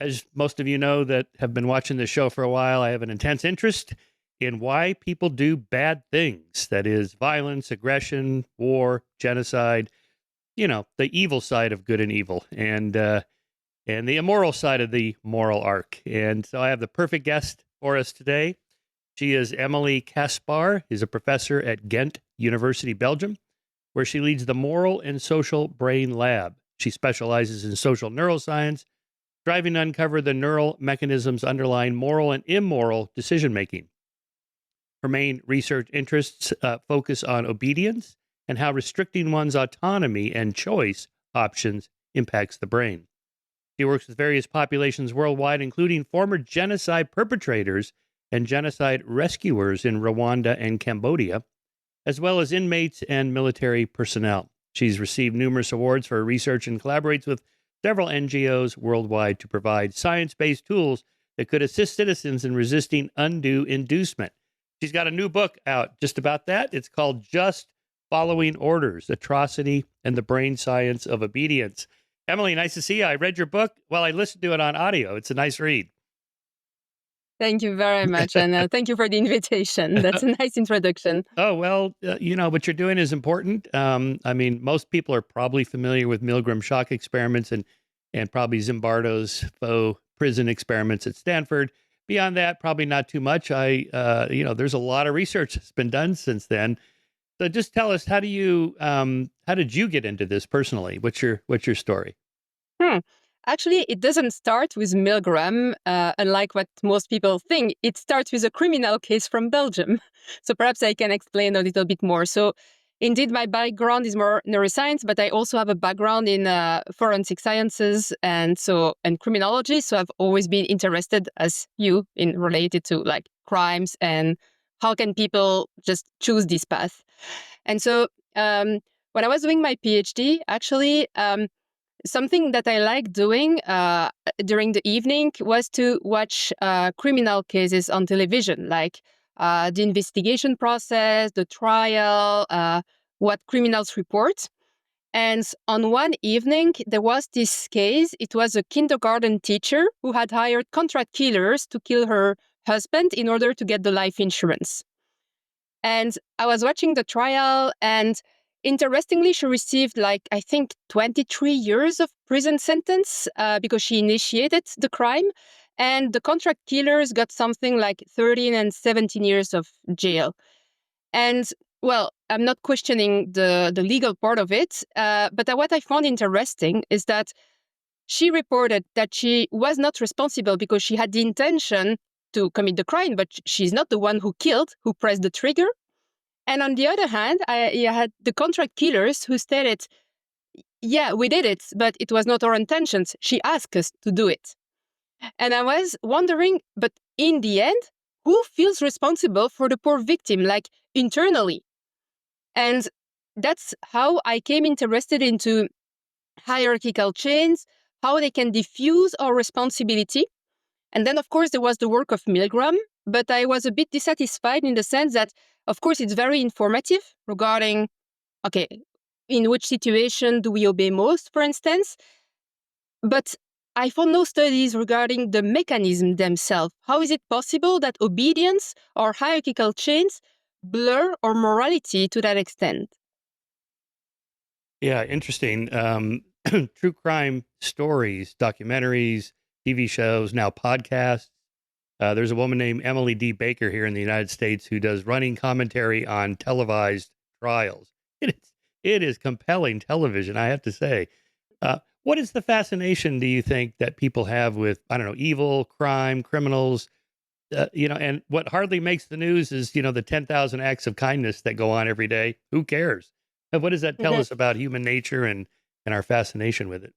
As most of you know that have been watching this show for a while, I have an intense interest in why people do bad things. That is, violence, aggression, war, genocide, the evil side of good and evil, and the immoral side of the moral arc. And so I have the perfect guest for us today. She is Emilie Caspar, is a professor at Ghent University, Belgium, where she leads the Moral and Social Brain Lab. She specializes in social neuroscience, striving to uncover the neural mechanisms underlying moral and immoral decision-making. Her main research interests focus on obedience and how restricting one's autonomy and choice options impacts the brain. She works with various populations worldwide, including former genocide perpetrators and genocide rescuers in Rwanda and Cambodia, as well as inmates and military personnel. She's received numerous awards for her research and collaborates with several NGOs worldwide to provide science-based tools that could assist citizens in resisting undue inducement. She's got a new book out just about that. It's called Just Following Orders, Atrocity and the Brain Science of Obedience. Emilie, nice to see you. I read your book. Well, I listened to it on audio. It's a nice read. Thank you very much. And thank you for the invitation. That's a nice introduction. Oh, well, what you're doing is important. Most people are probably familiar with Milgram shock experiments and probably Zimbardo's faux prison experiments at Stanford. Beyond that, probably not too much. There's a lot of research that's been done since then. So just tell us, how did you get into this personally? What's your story? Actually, it doesn't start with Milgram, unlike what most people think. It starts with a criminal case from Belgium. So perhaps I can explain a little bit more. So indeed, my background is more neuroscience, but I also have a background in forensic sciences and criminology. So I've always been interested, as you, in related to like crimes and how can people just choose this path. And so when I was doing my PhD, actually, something that I like doing during the evening was to watch criminal cases on television, like the investigation process, the trial, what criminals report. And on one evening, there was this case. It was a kindergarten teacher who had hired contract killers to kill her husband in order to get the life insurance. And I was watching the trial, and interestingly, she received, I think, 23 years of prison sentence because she initiated the crime. And the contract killers got something like 13 and 17 years of jail. And, well, I'm not questioning the legal part of it, but what I found interesting is that she reported that she was not responsible because she had the intention to commit the crime, but she's not the one who killed, who pressed the trigger. And on the other hand, I had the contract killers who stated, yeah, we did it, but it was not our intentions. She asked us to do it. And I was wondering, but in the end, who feels responsible for the poor victim, like internally? And that's how I came interested into hierarchical chains, how they can diffuse our responsibility. And then, of course, there was the work of Milgram, but I was a bit dissatisfied in the sense that, of course, it's very informative regarding, okay, in which situation do we obey most, for instance? But I found no studies regarding the mechanism themselves. How is it possible that obedience or hierarchical chains blur our morality to that extent? Yeah, interesting. True crime stories, documentaries, TV shows, now podcasts. There's a woman named Emily D. Baker here in the United States who does running commentary on televised trials. It is compelling television, I have to say. What is the fascination, do you think, that people have with, I don't know, evil, crime, criminals? And what hardly makes the news is, the 10,000 acts of kindness that go on every day. Who cares? And what does that tell us about human nature and our fascination with it?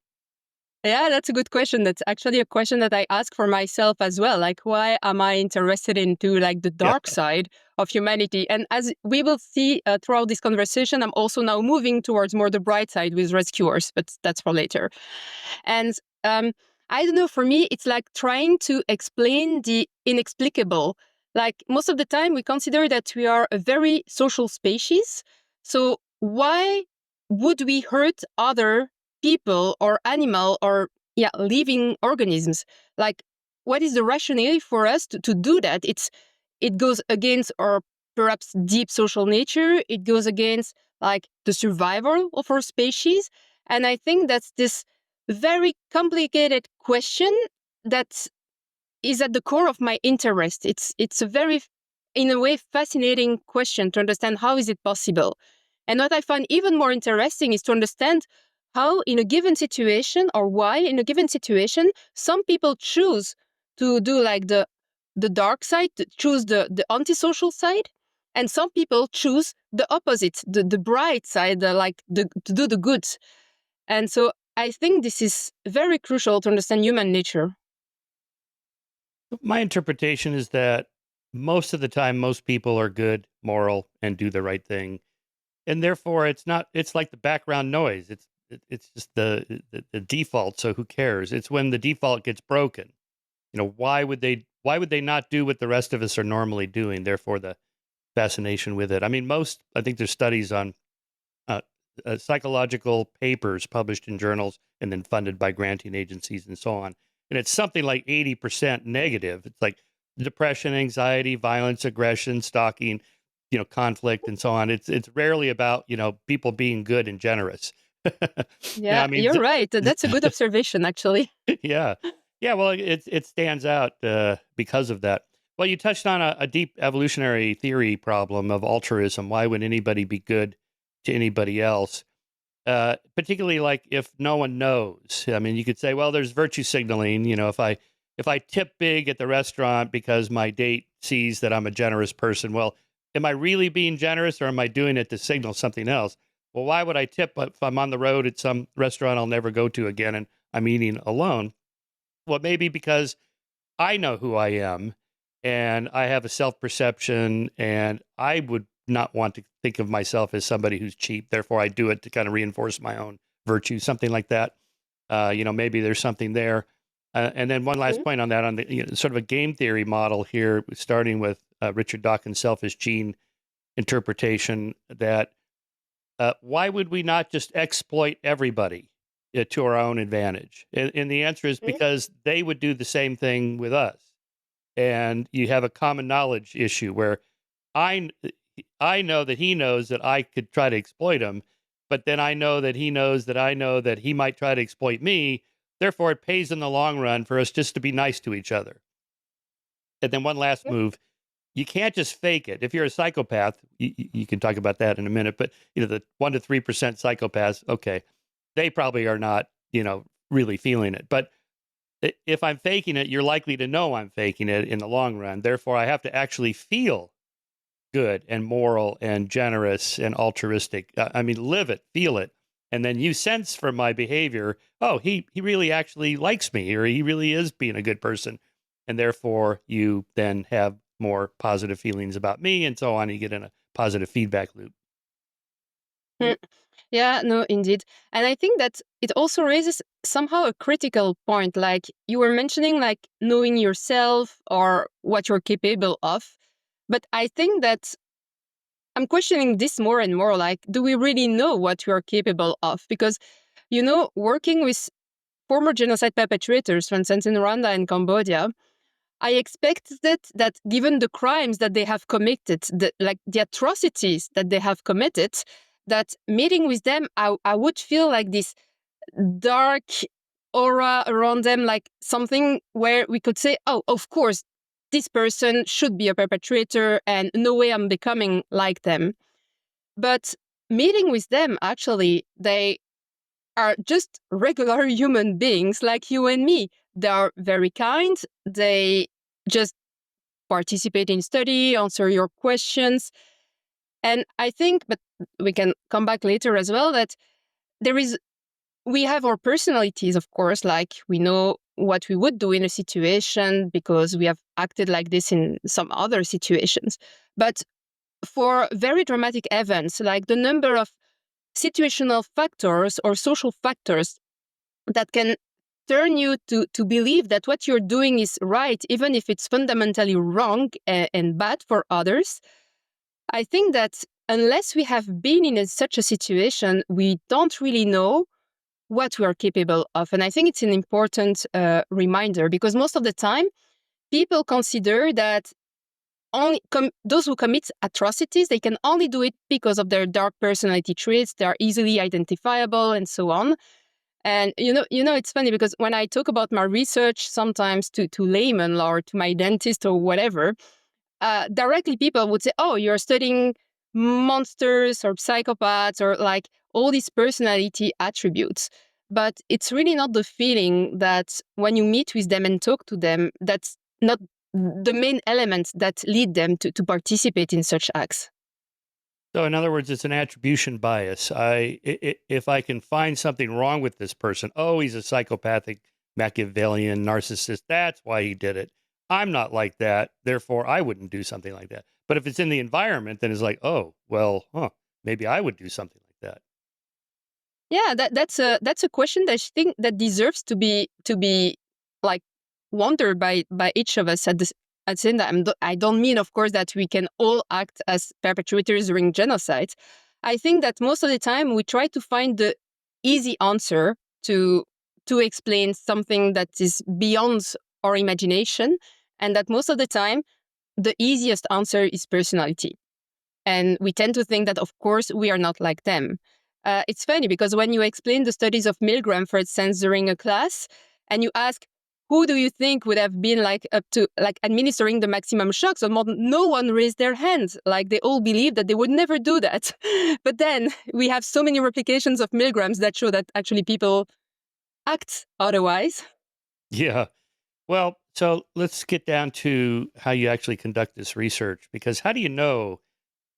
Yeah, that's a good question. That's actually a question that I ask for myself as well. Like, why am I interested into the dark side of humanity? And as we will see throughout this conversation, I'm also now moving towards more the bright side with rescuers, but that's for later. And I don't know, for me, it's like trying to explain the inexplicable. Like most of the time, we consider that we are a very social species. So why would we hurt other people or animal or living organisms. Like, what is the rationale for us to do that? It goes against our perhaps deep social nature. It goes against like the survival of our species. And I think that's this very complicated question that is at the core of my interest. It's a very, in a way, fascinating question to understand how is it possible. And what I find even more interesting is to understand how in a given situation, or why in a given situation, some people choose to do like the dark side, to choose the antisocial side, and some people choose the opposite, the bright side, to do the good. And so I think this is very crucial to understand human nature. My interpretation is that most of the time, most people are good, moral, and do the right thing, and therefore, it's like the background noise. It's just the default. So who cares? It's when the default gets broken. Why would they not do what the rest of us are normally doing? Therefore, the fascination with it. I mean, I think there's studies on uh, psychological papers published in journals and then funded by granting agencies and so on. And it's something like 80% negative. It's like depression, anxiety, violence, aggression, stalking, conflict, and so on. It's rarely about, people being good and generous. Yeah, I mean, you're right. That's a good observation, actually. yeah. Yeah, well, it stands out because of that. Well, you touched on a deep evolutionary theory problem of altruism. Why would anybody be good to anybody else? Particularly like if no one knows. I mean, you could say, well, there's virtue signaling. If I tip big at the restaurant because my date sees that I'm a generous person, well, am I really being generous or am I doing it to signal something else? Well, why would I tip if I'm on the road at some restaurant I'll never go to again and I'm eating alone? Well, maybe because I know who I am and I have a self perception and I would not want to think of myself as somebody who's cheap. Therefore, I do it to kind of reinforce my own virtue, something like that. Maybe there's something there. And then one last Mhm. point on that, on the sort of a game theory model here, starting with Richard Dawkins' selfish gene interpretation, that why would we not just exploit everybody to our own advantage? And the answer is Mhm. because they would do the same thing with us. And you have a common knowledge issue where I I know that he knows that I could try to exploit him, but then I know that he knows that I know that he might try to exploit me. Therefore, it pays in the long run for us just to be nice to each other. And then one last Yep. move, you can't just fake it. If you're a psychopath, you can talk about that in a minute, but the 1 to 3% psychopaths, okay, they probably are not, really feeling it. But if I'm faking it, you're likely to know I'm faking it in the long run. Therefore, I have to actually feel good and moral and generous and altruistic. I mean, live it, feel it. And then you sense from my behavior, oh, he really actually likes me, or he really is being a good person. And therefore, you then have more positive feelings about me and so on. You get in a positive feedback loop. Mm. Yeah, no, indeed. And I think that it also raises somehow a critical point. Like you were mentioning, like knowing yourself or what you're capable of. But I think that I'm questioning this more and more. Like, do we really know what we are capable of? Because, working with former genocide perpetrators, for instance, in Rwanda and Cambodia, I expected that given the crimes that they have committed, the atrocities that they have committed, that meeting with them, I would feel like this dark aura around them, like something where we could say, oh, of course, this person should be a perpetrator and no way I'm becoming like them. But meeting with them, actually, they are just regular human beings like you and me. They are very kind. They just participate in study, answer your questions. And I think, but we can come back later as well, that we have our personalities, of course, like we know what we would do in a situation because we have acted like this in some other situations. But for very dramatic events, like the number of situational factors or social factors that can turn you to believe that what you're doing is right, even if it's fundamentally wrong and bad for others. I think that unless we have been in such a situation, we don't really know what we are capable of. And I think it's an important reminder, because most of the time, people consider that only those who commit atrocities, they can only do it because of their dark personality traits. They are easily identifiable and so on. And it's funny because when I talk about my research sometimes to laymen or to my dentist or whatever, directly people would say, "Oh, you're studying monsters or psychopaths or like all these personality attributes." But it's really not the feeling that when you meet with them and talk to them, that's not the main elements that lead them to participate in such acts. So, in other words, it's an attribution bias. If I can find something wrong with this person, oh, he's a psychopathic, Machiavellian, narcissist. That's why he did it. I'm not like that. Therefore, I wouldn't do something like that. But if it's in the environment, then it's like, oh, well, maybe I would do something like that. Yeah, that's a question that I think that deserves to be like wondered by each of us at the same time. I don't mean, of course, that we can all act as perpetrators during genocide. I think that most of the time we try to find the easy answer to explain something that is beyond our imagination, and that most of the time the easiest answer is personality. And we tend to think that, of course, we are not like them. It's funny because when you explain the studies of Milgram, for instance, during a class, and you ask, who do you think would have been like up to like administering the maximum shock? So no one raised their hands. Like they all believed that they would never do that. But then we have so many replications of Milgrams that show that actually people act otherwise. Yeah. Well, so let's get down to how you actually conduct this research, because how do you know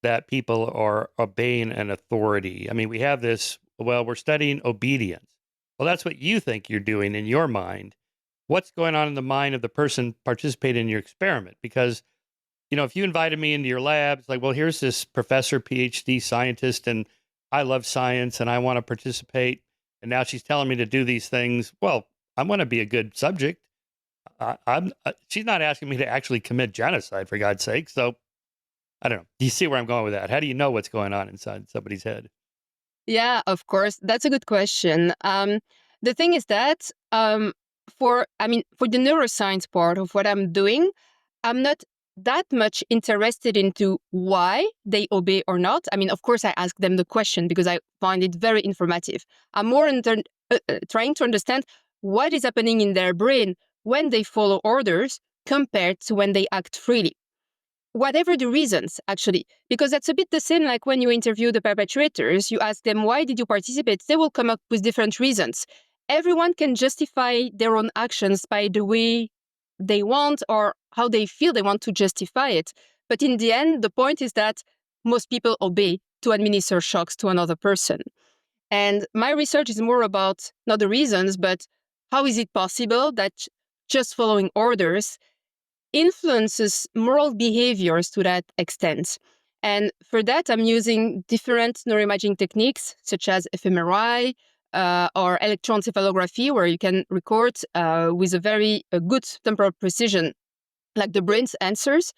that people are obeying an authority? I mean, we have this, well, we're studying obedience. Well, that's what you think you're doing in your mind. What's going on in the mind of the person participating in your experiment? Because, if you invited me into your lab, it's like, well, here's this professor, PhD scientist, and I love science and I want to participate. And now she's telling me to do these things. Well, I want to be a good subject. She's not asking me to actually commit genocide, for God's sake. So I don't know. Do you see where I'm going with that? How do you know what's going on inside somebody's head? Yeah, of course. That's a good question. The thing is that for the neuroscience part of what I'm doing, I'm not that much interested into why they obey or not. I mean, of course, I ask them the question because I find it very informative. I'm more trying to understand what is happening in their brain when they follow orders compared to when they act freely. Whatever the reasons, actually, because that's a bit the same like when you interview the perpetrators, you ask them, why did you participate? They will come up with different reasons. Everyone can justify their own actions by the way they want or how they feel they want to justify it. But in the end, the point is that most people obey to administer shocks to another person. And my research is more about not the reasons, but how is it possible that just following orders influences moral behaviors to that extent. And for that, I'm using different neuroimaging techniques, such as fMRI or electroencephalography, where you can record with a very good temporal precision, like the brain's answers.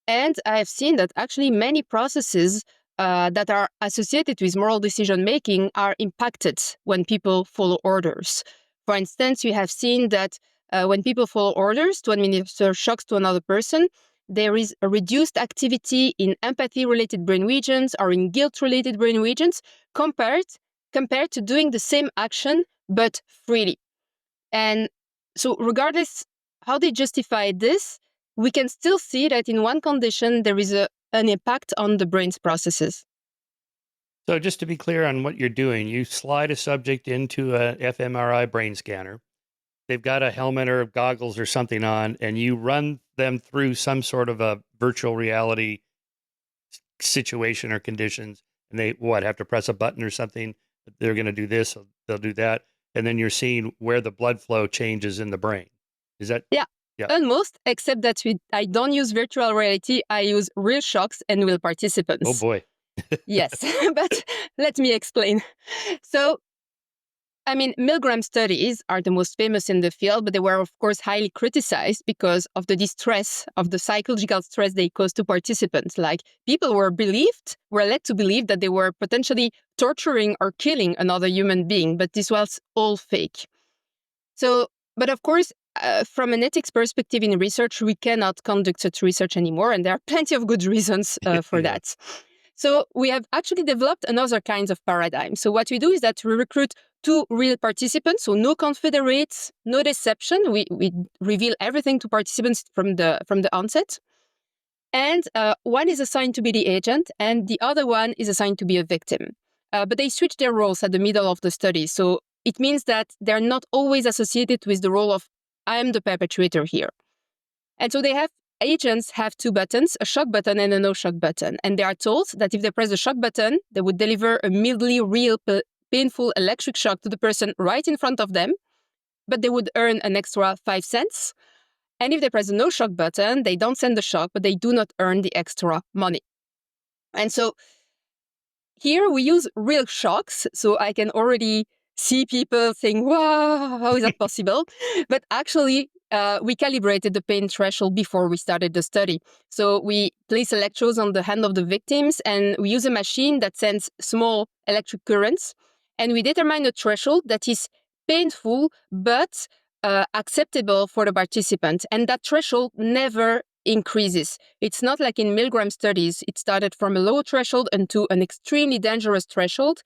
And I have seen that actually many processes that are associated with moral decision making are impacted when people follow orders. For instance, we have seen that when people follow orders to administer shocks to another person, there is a reduced activity in empathy-related brain regions or in guilt-related brain regions compared to doing the same action but freely. And so regardless how they justify this, we can still see that in one condition there is an impact on the brain's processes. So just to be clear on what you're doing, you slide a subject into a fMRI brain scanner. They've got a helmet or goggles or something on, and you run them through some sort of a virtual reality situation or conditions. And they have to press a button or something. They're going to do this, they'll do that. And then you're seeing where the blood flow changes in the brain. Is that? Yeah. Yeah. Almost, except that I don't use virtual reality. I use real shocks and real participants. Oh, boy. Yes, but let me explain. So I mean, Milgram studies are the most famous in the field, but they were, of course, highly criticized because of the distress, of the psychological stress they caused to participants. Like, people were led to believe that they were potentially torturing or killing another human being, but this was all fake. So, but of course, from an ethics perspective in research, we cannot conduct such research anymore, and there are plenty of good reasons for Yeah. that. So we have actually developed another kinds of paradigm. So what we do is that we recruit 2 real participants, so no confederates, no deception. We reveal everything to participants from the onset. And one is assigned to be the agent, and the other one is assigned to be a victim. But they switch their roles at the middle of the study. So it means that they're not always associated with the role of, I am the perpetrator here. And so agents have 2 buttons, a shock button and a no shock button. And they are told that if they press the shock button, they would deliver a mildly real painful electric shock to the person right in front of them, but they would earn an extra 5 cents. And if they press the no shock button, they don't send the shock, but they do not earn the extra money. And so here we use real shocks. So I can already see people saying, wow, how is that possible? But actually, we calibrated the pain threshold before we started the study. So we place electrodes on the hand of the victims, and we use a machine that sends small electric currents. And we determine a threshold that is painful, but acceptable for the participant. And that threshold never increases. It's not like in Milgram studies. It started from a low threshold into an extremely dangerous threshold.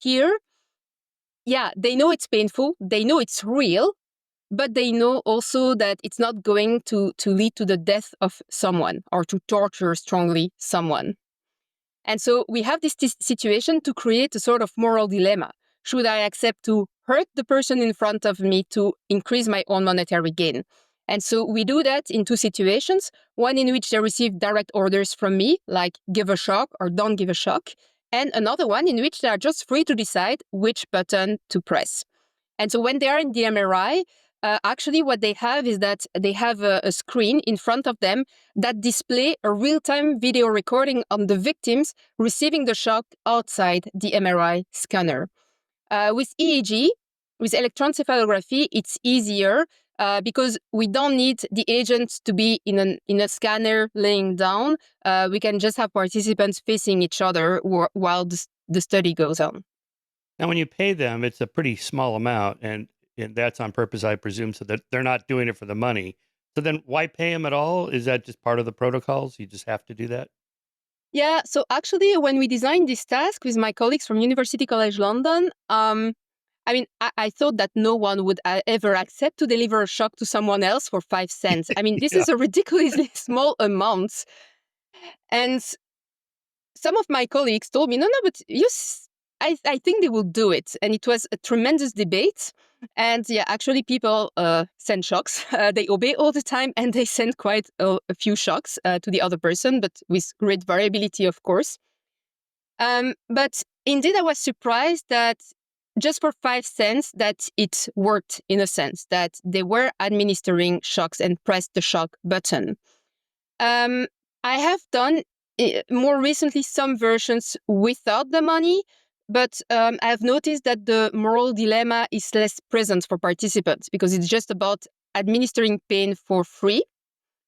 Here, they know it's painful. They know it's real, but they know also that it's not going to lead to the death of someone or to torture strongly someone. And so we have this situation to create a sort of moral dilemma. Should I accept to hurt the person in front of me to increase my own monetary gain? And so we do that in 2 situations, one in which they receive direct orders from me, like give a shock or don't give a shock, and another one in which they are just free to decide which button to press. And so when they are in the MRI, actually what they have is that they have a screen in front of them that display a real-time video recording on the victims receiving the shock outside the MRI scanner. With EEG, with electroencephalography, it's easier because we don't need the agent to be in a scanner laying down. We can just have participants facing each other while the study goes on. Now, when you pay them, it's a pretty small amount, and that's on purpose, I presume, so that they're not doing it for the money. So then why pay them at all? Is that just part of the protocols? You just have to do that? Yeah, so actually, when we designed this task with my colleagues from University College London, I thought that no one would ever accept to deliver a shock to someone else for 5 cents. I mean, this is a ridiculously small amount. And some of my colleagues told me, no, but I think they will do it. And it was a tremendous debate. And actually people send shocks. They obey all the time, and they send quite a few shocks to the other person, but with great variability, of course. But indeed, I was surprised that just for 5 cents that it worked, in a sense, that they were administering shocks and pressed the shock button. I have done more recently some versions without the money, but I have noticed that the moral dilemma is less present for participants because it's just about administering pain for free.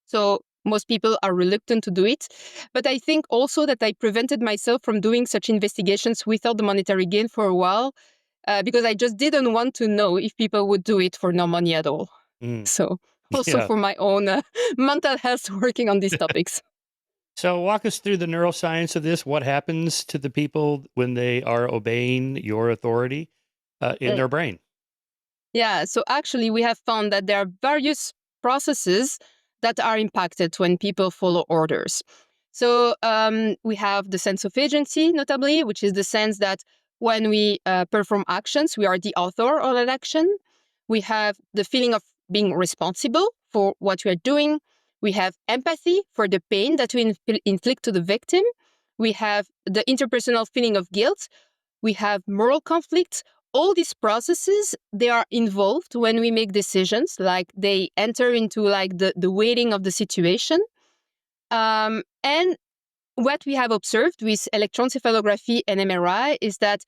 So most people are reluctant to do it. But I think also that I prevented myself from doing such investigations without the monetary gain for a while because I just didn't want to know if people would do it for no money at all. So also for my own mental health working on these topics. So walk us through the neuroscience of this. What happens to the people when they are obeying your authority in their brain? Yeah, so actually we have found that there are various processes that are impacted when people follow orders. So we have the sense of agency, notably, which is the sense that when we perform actions, we are the author of an action. We have the feeling of being responsible for what we are doing. We have empathy for the pain that we inflict to the victim. We have the interpersonal feeling of guilt. We have moral conflicts. All these processes, they are involved when we make decisions, like they enter into like the weighting of the situation. And what we have observed with electroencephalography and MRI is that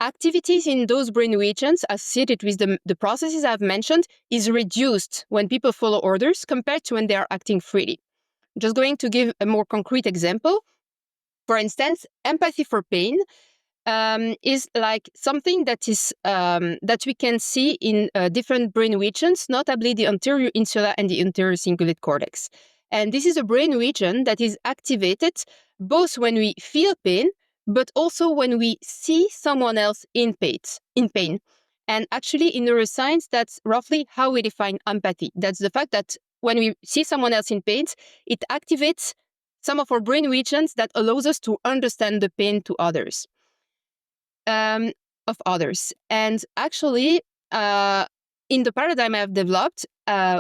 activities in those brain regions associated with the processes I've mentioned is reduced when people follow orders compared to when they are acting freely. I'm just going to give a more concrete example. For instance, empathy for pain is like something that is that we can see in different brain regions, notably the anterior insula and the anterior cingulate cortex. And this is a brain region that is activated both when we feel pain, but also when we see someone else in pain. And actually, in neuroscience, that's roughly how we define empathy. That's the fact that when we see someone else in pain, it activates some of our brain regions that allows us to understand the pain to others. Of others. And actually, in the paradigm I've developed,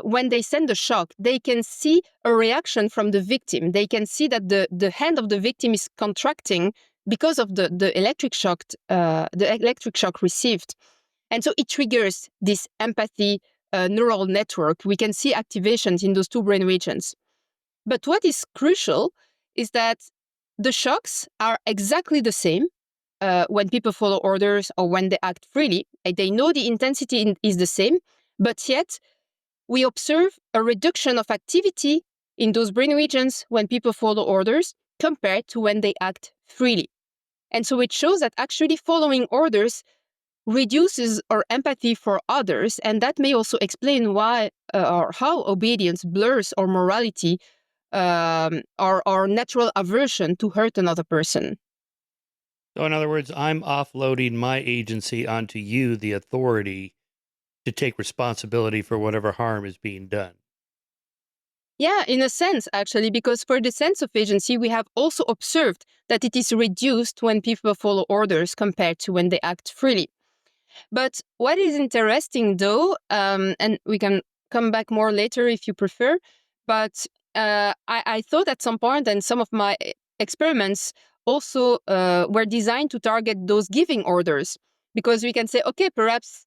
when they send a shock, they can see a reaction from the victim. They can see that the hand of the victim is contracting because of the electric shock received. And so it triggers this empathy neural network. We can see activations in those two brain regions. But what is crucial is that the shocks are exactly the same when people follow orders or when they act freely. They know the intensity is the same, but yet we observe a reduction of activity in those brain regions when people follow orders compared to when they act freely. And so it shows that actually following orders reduces our empathy for others, and that may also explain why or how obedience blurs our morality, our natural aversion to hurt another person. So in other words, I'm offloading my agency onto you, the authority, to take responsibility for whatever harm is being done. Yeah, in a sense, actually, because for the sense of agency, we have also observed that it is reduced when people follow orders compared to when they act freely. But what is interesting, though, and we can come back more later if you prefer, but I thought at some point, and some of my experiments also were designed to target those giving orders, because we can say, okay, perhaps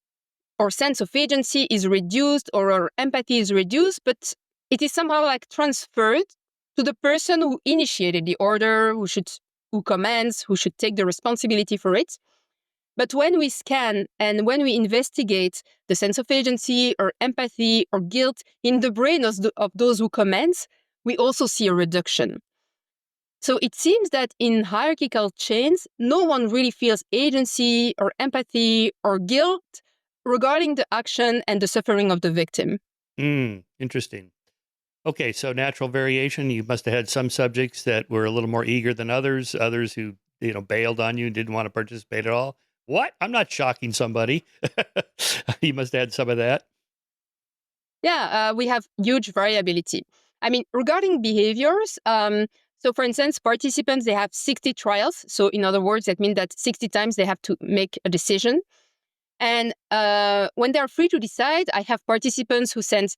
our sense of agency is reduced or our empathy is reduced, but it is somehow like transferred to the person who initiated the order, who commands, who should take the responsibility for it. But when we scan and when we investigate the sense of agency or empathy or guilt in the brain of those who command, we also see a reduction. So it seems that in hierarchical chains, no one really feels agency or empathy or guilt regarding the action and the suffering of the victim. Interesting. Okay, so natural variation. You must have had some subjects that were a little more eager than others who, bailed on you and didn't want to participate at all. What? I'm not shocking somebody. You must have had some of that. Yeah, we have huge variability. I mean, regarding behaviors, so for instance, participants, they have 60 trials. So in other words, that means that 60 times they have to make a decision. And when they're free to decide, I have participants who send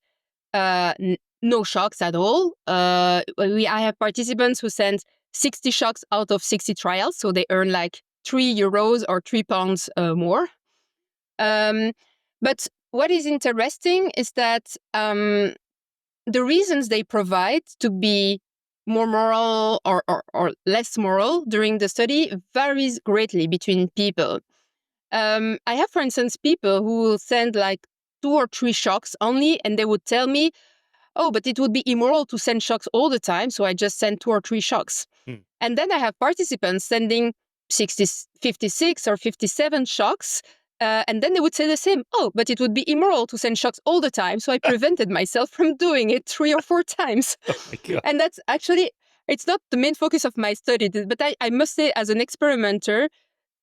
no shocks at all. I have participants who send 60 shocks out of 60 trials. So they earn like €3 or £3 more. But what is interesting is that the reasons they provide to be more moral or less moral during the study varies greatly between people. I have, for instance, people who will send like 2 or 3 shocks only, and they would tell me, oh, but it would be immoral to send shocks all the time, so I just send 2 or 3 shocks. And then I have participants sending 56 or 57 shocks, and then they would say the same. Oh, but it would be immoral to send shocks all the time, so I prevented myself from doing it 3 or 4 times. Oh my God. And that's actually, it's not the main focus of my study, but I must say, as an experimenter,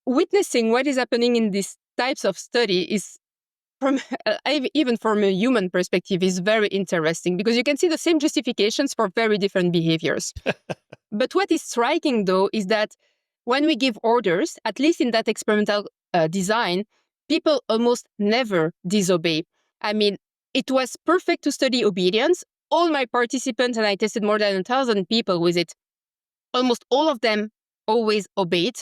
witnessing what is happening in these types of study is, even from a human perspective, is very interesting, because you can see the same justifications for very different behaviors. But what is striking, though, is that when we give orders, at least in that experimental design, people almost never disobey. I mean, it was perfect to study obedience. All my participants, and I tested more than 1,000 people with it, almost all of them always obeyed.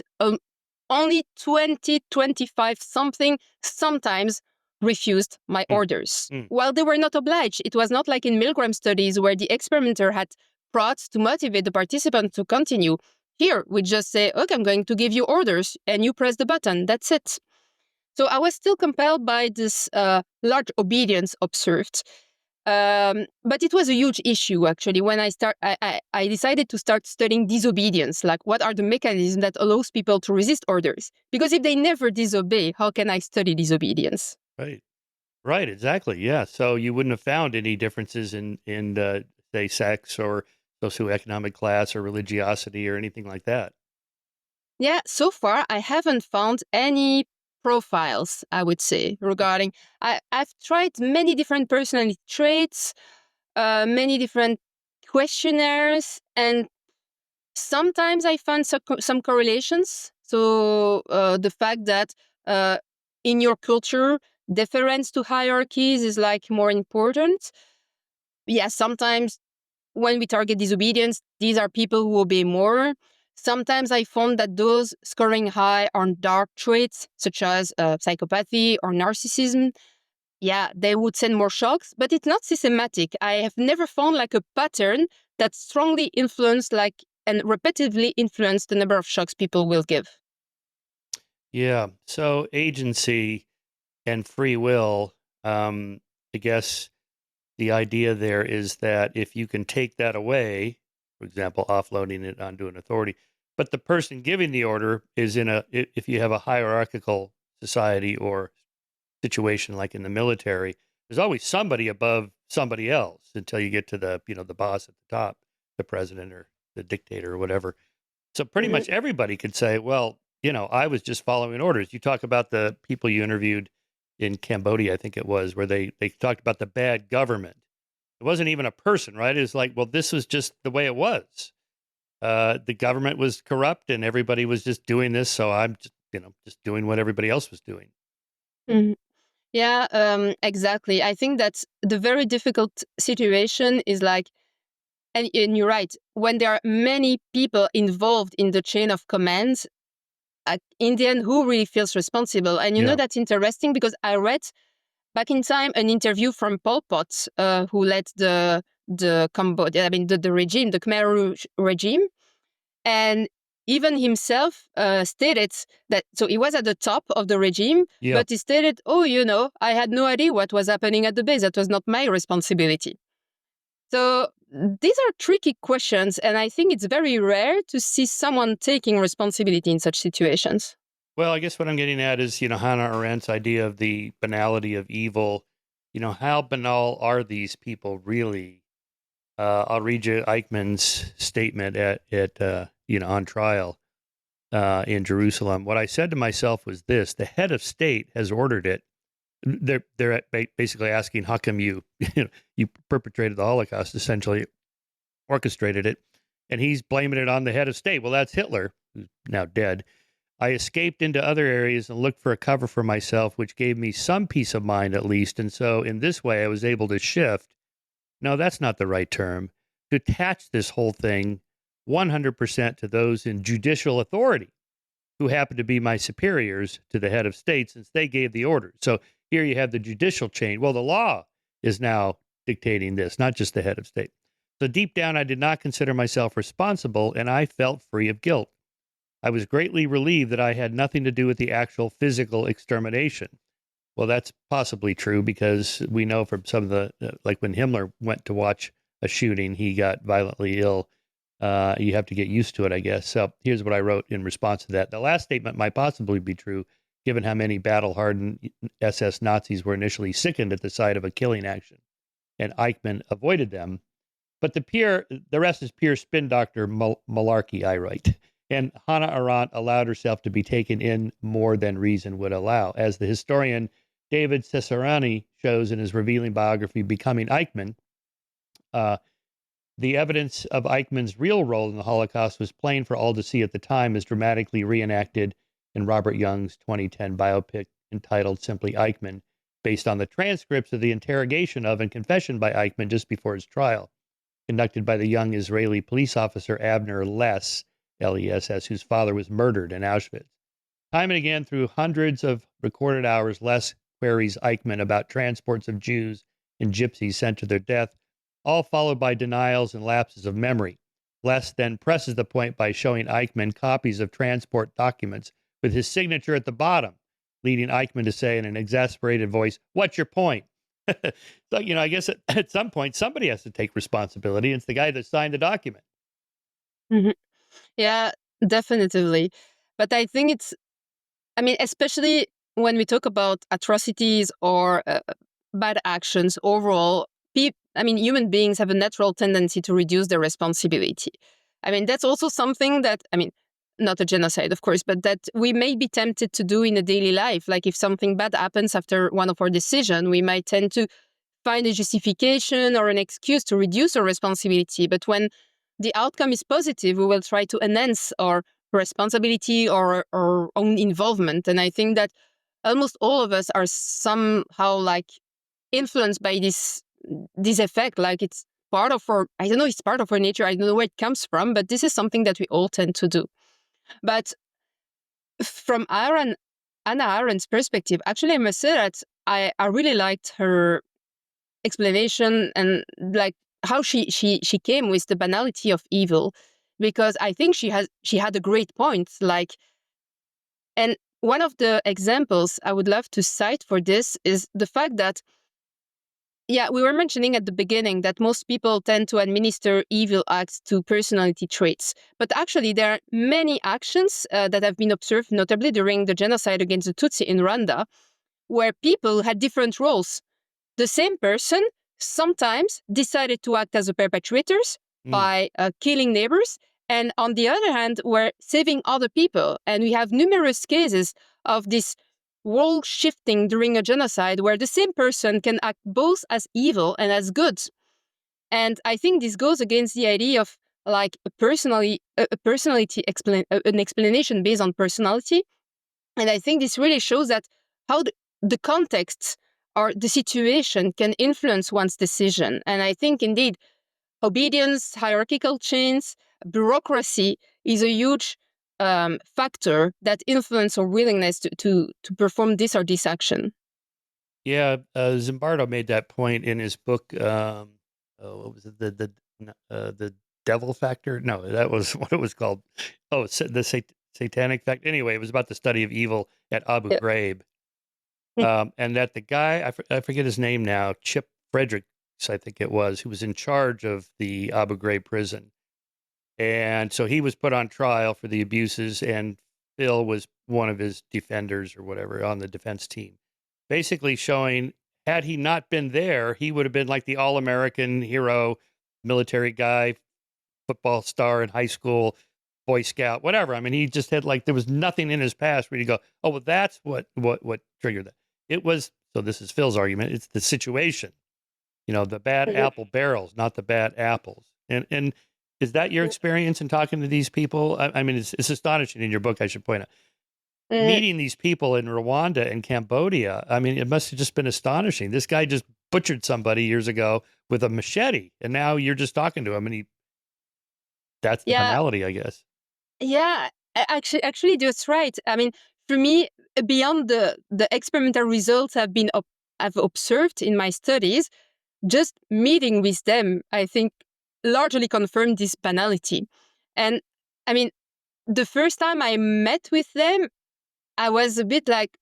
Only 20, 25 something sometimes refused my orders. While they were not obliged. It was not like in Milgram studies where the experimenter had prods to motivate the participant to continue. Here, we just say, okay, I'm going to give you orders, and you press the button. That's it. So I was still compelled by this large obedience observed. But it was a huge issue, actually, when I decided to start studying disobedience, like what are the mechanisms that allows people to resist orders? Because if they never disobey, how can I study disobedience? Right. Right. Exactly. Yeah. So you wouldn't have found any differences in say sex or socioeconomic class or religiosity or anything like that. Yeah, so far I haven't found any profiles, I would say, regarding. I've tried many different personality traits, many different questionnaires, and sometimes I find some correlations. So the fact that uh, in your culture, deference to hierarchies is like more important. Yeah, sometimes when we target disobedience, these are people who obey more. Sometimes I found that those scoring high on dark traits, such as psychopathy or narcissism, yeah, they would send more shocks, but it's not systematic. I have never found like a pattern that strongly influenced and repetitively influenced the number of shocks people will give. Yeah. So agency and free will, I guess the idea there is that if you can take that away, for example, offloading it onto an authority, but the person giving the order is if you have a hierarchical society or situation like in the military, there's always somebody above somebody else until you get to the boss at the top, the president or the dictator or whatever. So pretty Mhm. much everybody could say, well, I was just following orders. You talk about the people you interviewed in Cambodia, I think it was, where they talked about the bad government. It wasn't even a person, right? It was like, well, this was just the way it was. The government was corrupt and everybody was just doing this. So I'm just doing what everybody else was doing. Mhm. Yeah, exactly. I think that the very difficult situation is like, and you're right, when there are many people involved in the chain of command, in the end, who really feels responsible? And Yeah. that's interesting because I read back in time an interview from Pol Pot, who led the Cambodia, I mean the regime, the Khmer Rouge regime, and even himself stated that. So he was at the top of the regime, Yeah. but he stated, "Oh, I had no idea what was happening at the base. That was not my responsibility." So these are tricky questions, and I think it's very rare to see someone taking responsibility in such situations. Well, I guess what I'm getting at is, Hannah Arendt's idea of the banality of evil. How banal are these people really? I'll read you Ikemans' statement at on trial in Jerusalem. What I said to myself was this: the head of state has ordered it. They're basically asking, how come you perpetrated the Holocaust, essentially orchestrated it, and he's blaming it on the head of state. Well, that's Hitler, who's now dead. I escaped into other areas and looked for a cover for myself, which gave me some peace of mind at least. And so in this way, I was able to shift. No, that's not the right term. To attach this whole thing 100% to those in judicial authority who happen to be my superiors to the head of state since they gave the orders. So here you have the judicial chain. Well, the law is now dictating this, not just the head of state. So deep down, I did not consider myself responsible and I felt free of guilt. I was greatly relieved that I had nothing to do with the actual physical extermination. Well, that's possibly true because we know from some of like when Himmler went to watch a shooting, he got violently ill. You have to get used to it, I guess. So here's what I wrote in response to that. The last statement might possibly be true, given how many battle hardened SS Nazis were initially sickened at the sight of a killing action, and Eichmann avoided them. But the rest is pure spin doctor malarkey, I write. And Hannah Arendt allowed herself to be taken in more than reason would allow. As the historian David Cesarani shows in his revealing biography, Becoming Eichmann, uh, the evidence of Eichmann's real role in the Holocaust was plain for all to see at the time, as dramatically reenacted in Robert Young's 2010 biopic entitled simply Eichmann, based on the transcripts of the interrogation of and confession by Eichmann just before his trial, conducted by the young Israeli police officer Abner Less, Less, whose father was murdered in Auschwitz. Time and again, through hundreds of recorded hours, Less queries Eichmann about transports of Jews and gypsies sent to their death, all followed by denials and lapses of memory. Les then presses the point by showing Eichmann copies of transport documents with his signature at the bottom, leading Eichmann to say in an exasperated voice, "What's your point?" So, I guess at some point, somebody has to take responsibility. It's the guy that signed the document. Mhm. Yeah, definitely. But I think especially when we talk about atrocities or bad actions overall, human beings have a natural tendency to reduce their responsibility. That's also something that, not a genocide, of course, but that we may be tempted to do in a daily life. Like if something bad happens after one of our decisions, we might tend to find a justification or an excuse to reduce our responsibility. But when the outcome is positive, we will try to enhance our responsibility or our own involvement. And I think that almost all of us are somehow influenced by this effect. Like it's part of our, I don't know, it's part of our nature. I don't know where it comes from, but this is something that we all tend to do. But from Anna Arendt's perspective, actually, I must say that I really liked her explanation and how she came with the banality of evil, because I think she had a great point. And one of the examples I would love to cite for this is the fact that, yeah, we were mentioning at the beginning that most people tend to administer evil acts to personality traits. But actually, there are many actions that have been observed, notably during the genocide against the Tutsi in Rwanda, where people had different roles. The same person sometimes decided to act as a perpetrators by killing neighbors, and on the other hand, were saving other people. And we have numerous cases of this role shifting during a genocide where the same person can act both as evil and as good. And I think this goes against the idea of an explanation based on personality. And I think this really shows that how the context or the situation can influence one's decision. And I think indeed, obedience, hierarchical chains, bureaucracy is a huge factor that influence our willingness to perform this or this action. Yeah, Zimbardo made that point in his book. What was it? The Devil Factor? No, that was what it was called. Oh, the Satanic Factor. Anyway, it was about the study of evil at Abu Yeah. Ghraib, and that the guy I forget his name now, Chip Fredericks, I think it was, who was in charge of the Abu Ghraib prison, and so he was put on trial for the abuses, and Phil was one of his defenders or whatever on the defense team, basically showing had he not been there, he would have been like the all-American hero, military guy, football star in high school, Boy Scout, whatever. He just had there was nothing in his past where you go, oh, well, that's what triggered that. It was, so this is Phil's argument, it's the situation, the bad apple barrels, not the bad apples. And is that your experience in talking to these people? It's astonishing in your book, I should point out. Meeting these people in Rwanda and Cambodia, it must have just been astonishing. This guy just butchered somebody years ago with a machete, and now you're just talking to him, and that's the banality, I guess. Yeah, actually, that's right. For me, beyond the experimental results I've observed in my studies, just meeting with them, I think, largely confirmed this banality. And the first time I met with them, I was a bit like,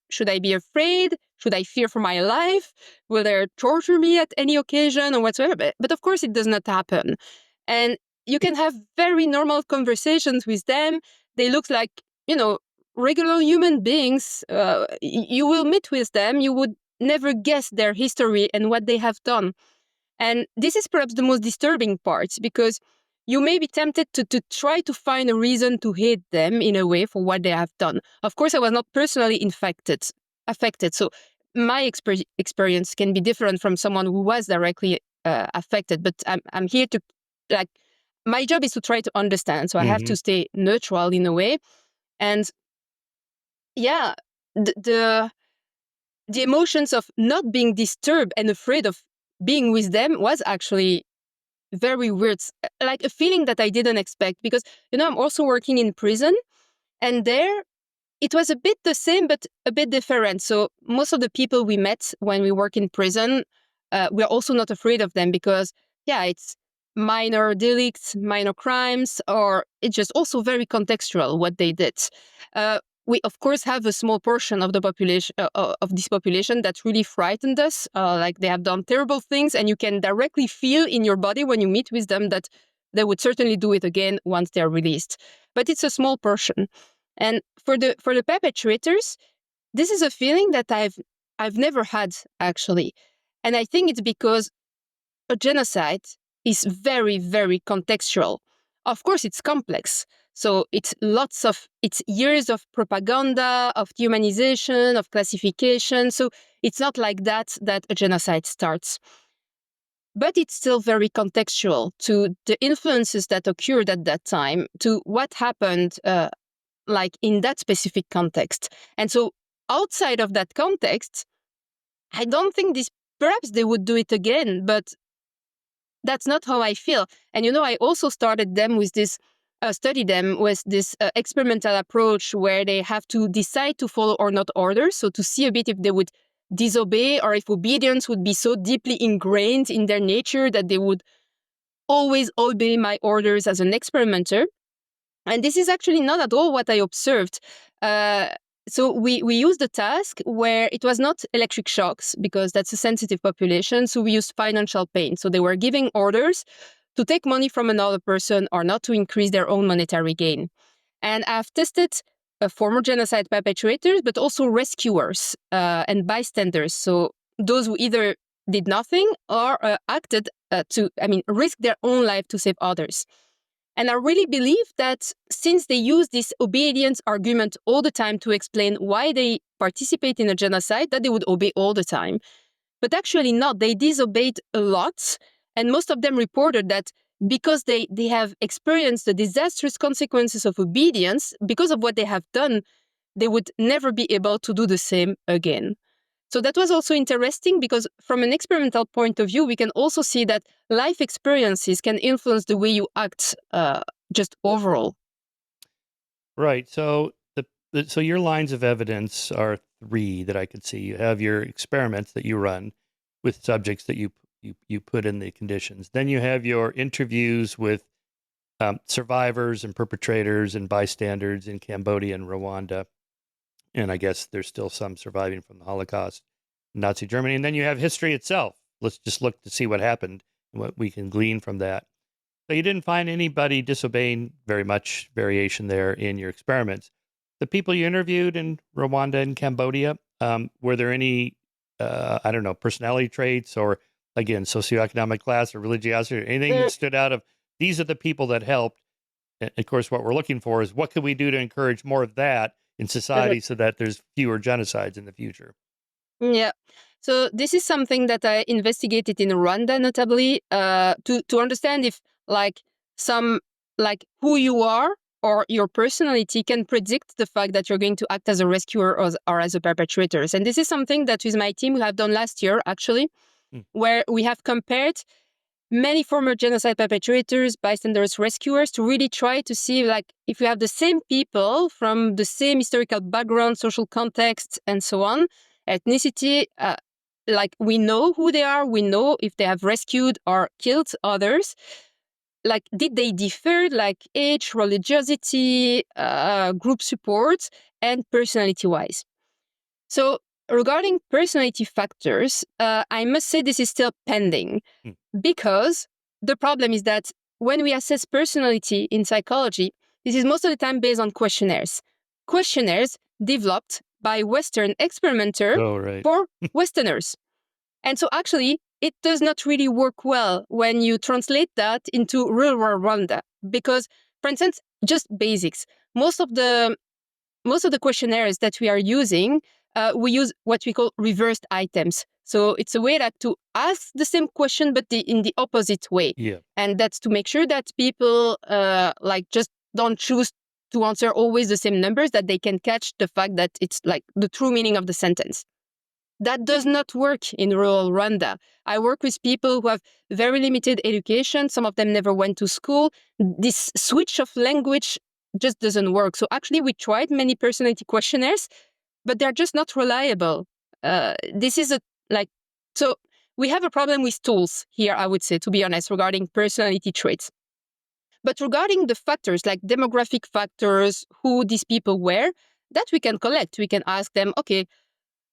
should I be afraid? Should I fear for my life? Will they torture me at any occasion or whatsoever? But of course, it does not happen. And you can have very normal conversations with them. They look like, regular human beings. You will meet with them. You would never guess their history and what they have done. And this is perhaps the most disturbing part, because you may be tempted to try to find a reason to hate them in a way for what they have done. Of course, I was not personally affected. So my experience can be different from someone who was directly affected. But I'm here to, my job is to try to understand. So I have to stay neutral in a way. And yeah, the emotions of not being disturbed and afraid of being with them was actually very weird, like a feeling that I didn't expect, because, I'm also working in prison, and there it was a bit the same, but a bit different. So most of the people we met when we work in prison, we're also not afraid of them because, yeah, minor delicts, minor crimes, or it's just also very contextual what they did. We of course have a small portion of the population of this population that really frightened us. Like they have done terrible things, and you can directly feel in your body when you meet with them that they would certainly do it again once they are released. But it's a small portion, and for the perpetrators, this is a feeling that I've never had actually, and I think it's because a genocide is very, very contextual. Of course, it's complex. So it's years of propaganda, of dehumanization, of classification. So it's not like that a genocide starts. But it's still very contextual to the influences that occurred at that time, to what happened like in that specific context. And so outside of that context, I don't think perhaps they would do it again, but that's not how I feel. And, I also started them with this, study them with this experimental approach where they have to decide to follow or not orders. So to see a bit if they would disobey or if obedience would be so deeply ingrained in their nature that they would always obey my orders as an experimenter. And this is actually not at all what I observed. So we used a task where it was not electric shocks because that's a sensitive population. So we used financial pain. So they were giving orders to take money from another person or not to increase their own monetary gain. And I've tested former genocide perpetrators, but also rescuers and bystanders. So those who either did nothing or acted risk their own life to save others. And I really believe that since they use this obedience argument all the time to explain why they participate in a genocide, that they would obey all the time. But actually not. They disobeyed a lot. And most of them reported that because they have experienced the disastrous consequences of obedience, because of what they have done, they would never be able to do the same again. So that was also interesting because from an experimental point of view, we can also see that life experiences can influence the way you act just overall. Right. So so your lines of evidence are three that I could see. You have your experiments that you run with subjects that you put in the conditions. Then you have your interviews with survivors and perpetrators and bystanders in Cambodia and Rwanda. And I guess there's still some surviving from the Holocaust, Nazi Germany. And then you have history itself. Let's just look to see what happened and what we can glean from that. So you didn't find anybody disobeying very much variation there in your experiments. The people you interviewed in Rwanda and Cambodia, were there any, personality traits or, again, socioeconomic class or religiosity or anything that stood out of these are the people that helped? And of course, what we're looking for is what can we do to encourage more of that in society so that there's fewer genocides in the future? Yeah. So this is something that I investigated in Rwanda, notably, to understand if who you are or your personality can predict the fact that you're going to act as a rescuer or as a perpetrator. And this is something that with my team we have done last year, actually, where we have compared many former genocide perpetrators, bystanders, rescuers to really try to see if we have the same people from the same historical background, social context, and so on, ethnicity, we know who they are, we know if they have rescued or killed others. Did they differ, age, religiosity, group support, and personality-wise? So regarding personality factors, I must say this is still pending because the problem is that when we assess personality in psychology, this is most of the time based on questionnaires. Questionnaires developed by Western experimenters for Westerners. And so actually, it does not really work well when you translate that into real world Rwanda. Because, for instance, just basics. Most of the questionnaires that we are using, we use what we call reversed items. So it's a way to ask the same question, but in the opposite way. Yeah. And that's to make sure that people just don't choose to answer always the same numbers, that they can catch the fact that it's the true meaning of the sentence. That does not work in rural Rwanda. I work with people who have very limited education. Some of them never went to school. This switch of language just doesn't work. So actually, we tried many personality questionnaires, but they're just not reliable. So we have a problem with tools here, I would say, to be honest, regarding personality traits. But regarding the factors, like demographic factors, who these people were, that we can collect. We can ask them, okay,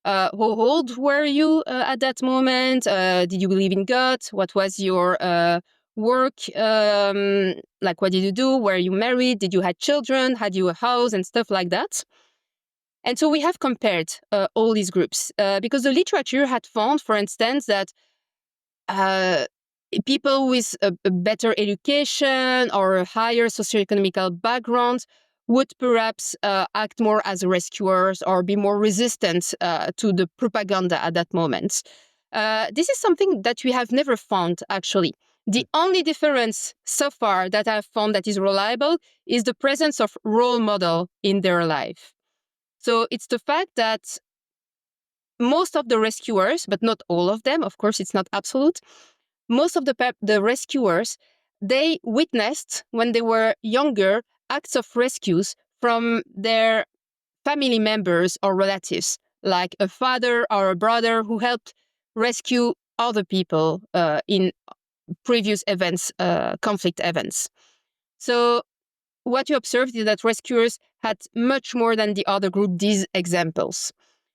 how old were you at that moment? Did you believe in God? What was your work? Like, what did you do? Were you married? Did you have children? Had you a house and stuff like that? And so we have compared all these groups because the literature had found, for instance, that people with a better education or a higher socioeconomic background would perhaps act more as rescuers or be more resistant to the propaganda at that moment. This is something that we have never found, actually. The only difference so far that I've found that is reliable is the presence of role model in their life. So it's the fact that most of the rescuers, but not all of them, of course, it's not absolute, most of the rescuers, they witnessed when they were younger acts of rescues from their family members or relatives, like a father or a brother who helped rescue other people in previous events, conflict events. So what you observed is that rescuers had much more than the other group these examples.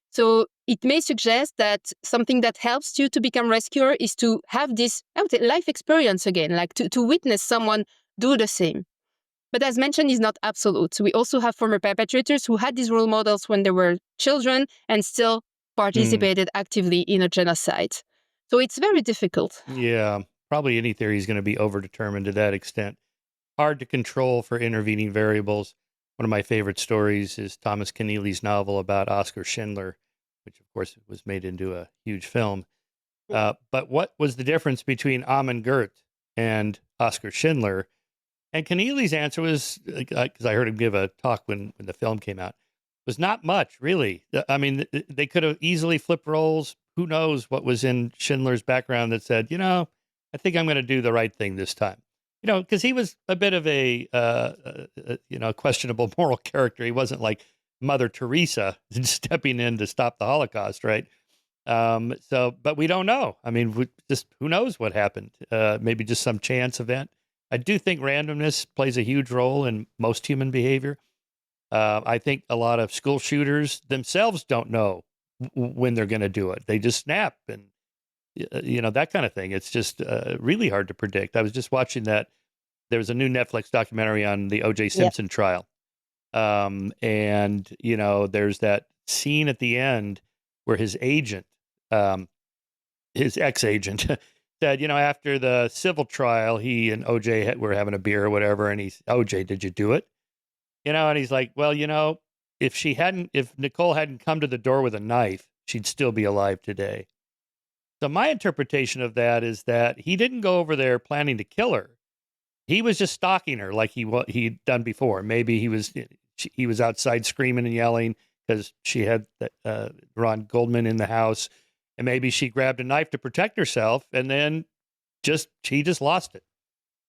So it may suggest that something that helps you to become rescuer is to have this, I would say, life experience again, like to witness someone do the same. But as mentioned, is not absolute. We also have former perpetrators who had these role models when they were children and still participated actively in a genocide. So it's very difficult. Yeah, probably any theory is going to be overdetermined to that extent. Hard to control for intervening variables. One of my favorite stories is Thomas Keneally's novel about Oskar Schindler, which of course was made into a huge film. But what was the difference between Amon Gert and Oskar Schindler? And Keneally's answer was, because I heard him give a talk when the film came out, was not much, really. I mean, they could have easily flipped roles. Who knows what was in Schindler's background that said, I think I'm going to do the right thing this time. Because he was a bit of a questionable moral character. He wasn't like Mother Teresa stepping in to stop the Holocaust, right? But we don't know. I mean, who knows what happened? Maybe just some chance event. I do think randomness plays a huge role in most human behavior. I think a lot of school shooters themselves don't know when they're going to do it. They just snap and, that kind of thing. It's just really hard to predict. I was just watching that. There was a new Netflix documentary on the O.J. Simpson trial. And, there's that scene at the end where his agent, his ex-agent, said, after the civil trial, he and OJ were having a beer or whatever. And he's, OJ, did you do it? And he's like, well, if Nicole hadn't come to the door with a knife, she'd still be alive today. So my interpretation of that is that he didn't go over there planning to kill her. He was just stalking her like he'd done before. Maybe he was outside screaming and yelling because she had Ron Goldman in the house. And maybe she grabbed a knife to protect herself, and then she just lost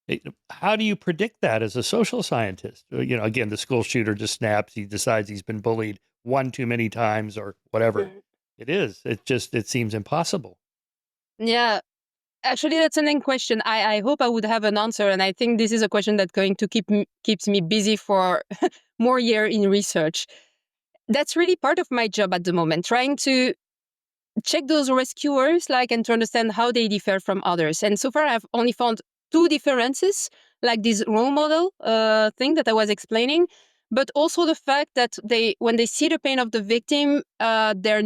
it. How do you predict that as a social scientist? Again, the school shooter just snaps. He decides he's been bullied one too many times or whatever it is. It seems impossible. Yeah. Actually, that's an end question. I hope I would have an answer. And I think this is a question that's going to keeps me busy for more year in research. That's really part of my job at the moment, trying to check those rescuers, and to understand how they differ from others. And so far, I've only found two differences, like this role model thing that I was explaining, but also the fact that when they see the pain of the victim, their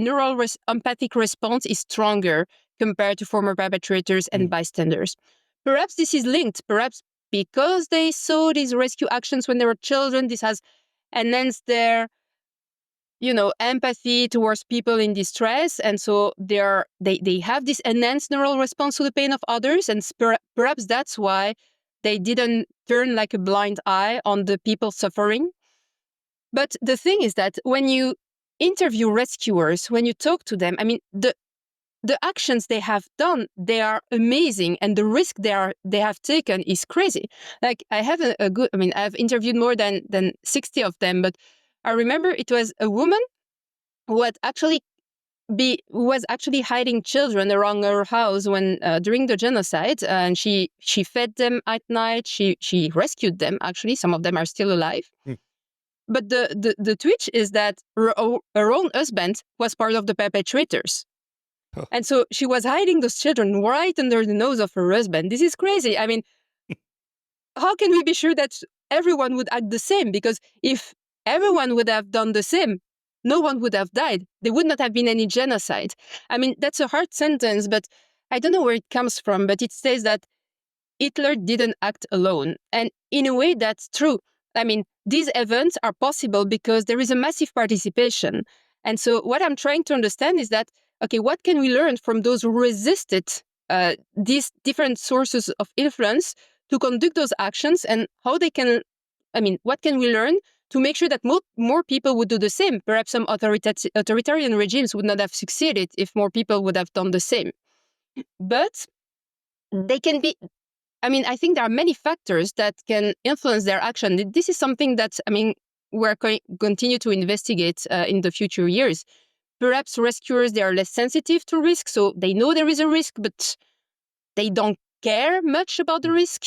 empathic response is stronger compared to former perpetrators and bystanders. Perhaps this is linked, perhaps because they saw these rescue actions when they were children, this has enhanced their empathy towards people in distress. And so they have this enhanced neural response to the pain of others. And perhaps that's why they didn't turn like a blind eye on the people suffering. But the thing is that when you interview rescuers, when you talk to them, I mean, the actions they have done, they are amazing. And the risk they have taken is crazy. Like I have I've interviewed more than 60 of them, but I remember it was a woman who had actually was actually hiding children around her house when during the genocide, and she fed them at night. She rescued them. Actually, some of them are still alive. Hmm. But the twitch is that her own husband was part of the perpetrators. Oh. And so she was hiding those children right under the nose of her husband. This is crazy. I mean, how can we be sure that everyone would act the same? Because if everyone would have done the same, no one would have died. There would not have been any genocide. I mean, that's a hard sentence, but I don't know where it comes from, but it says that Hitler didn't act alone. And in a way, that's true. I mean, these events are possible because there is a massive participation. And so what I'm trying to understand is that, okay, what can we learn from those who resisted these different sources of influence to conduct those actions, and how they can, I mean, what can we learn to make sure that more people would do the same? Perhaps some authoritarian regimes would not have succeeded if more people would have done the same. But they can be, I mean, I think there are many factors that can influence their action. This is something that, I mean, we're going to continue to investigate in the future years. Perhaps rescuers, they are less sensitive to risk, so they know there is a risk, but they don't care much about the risk.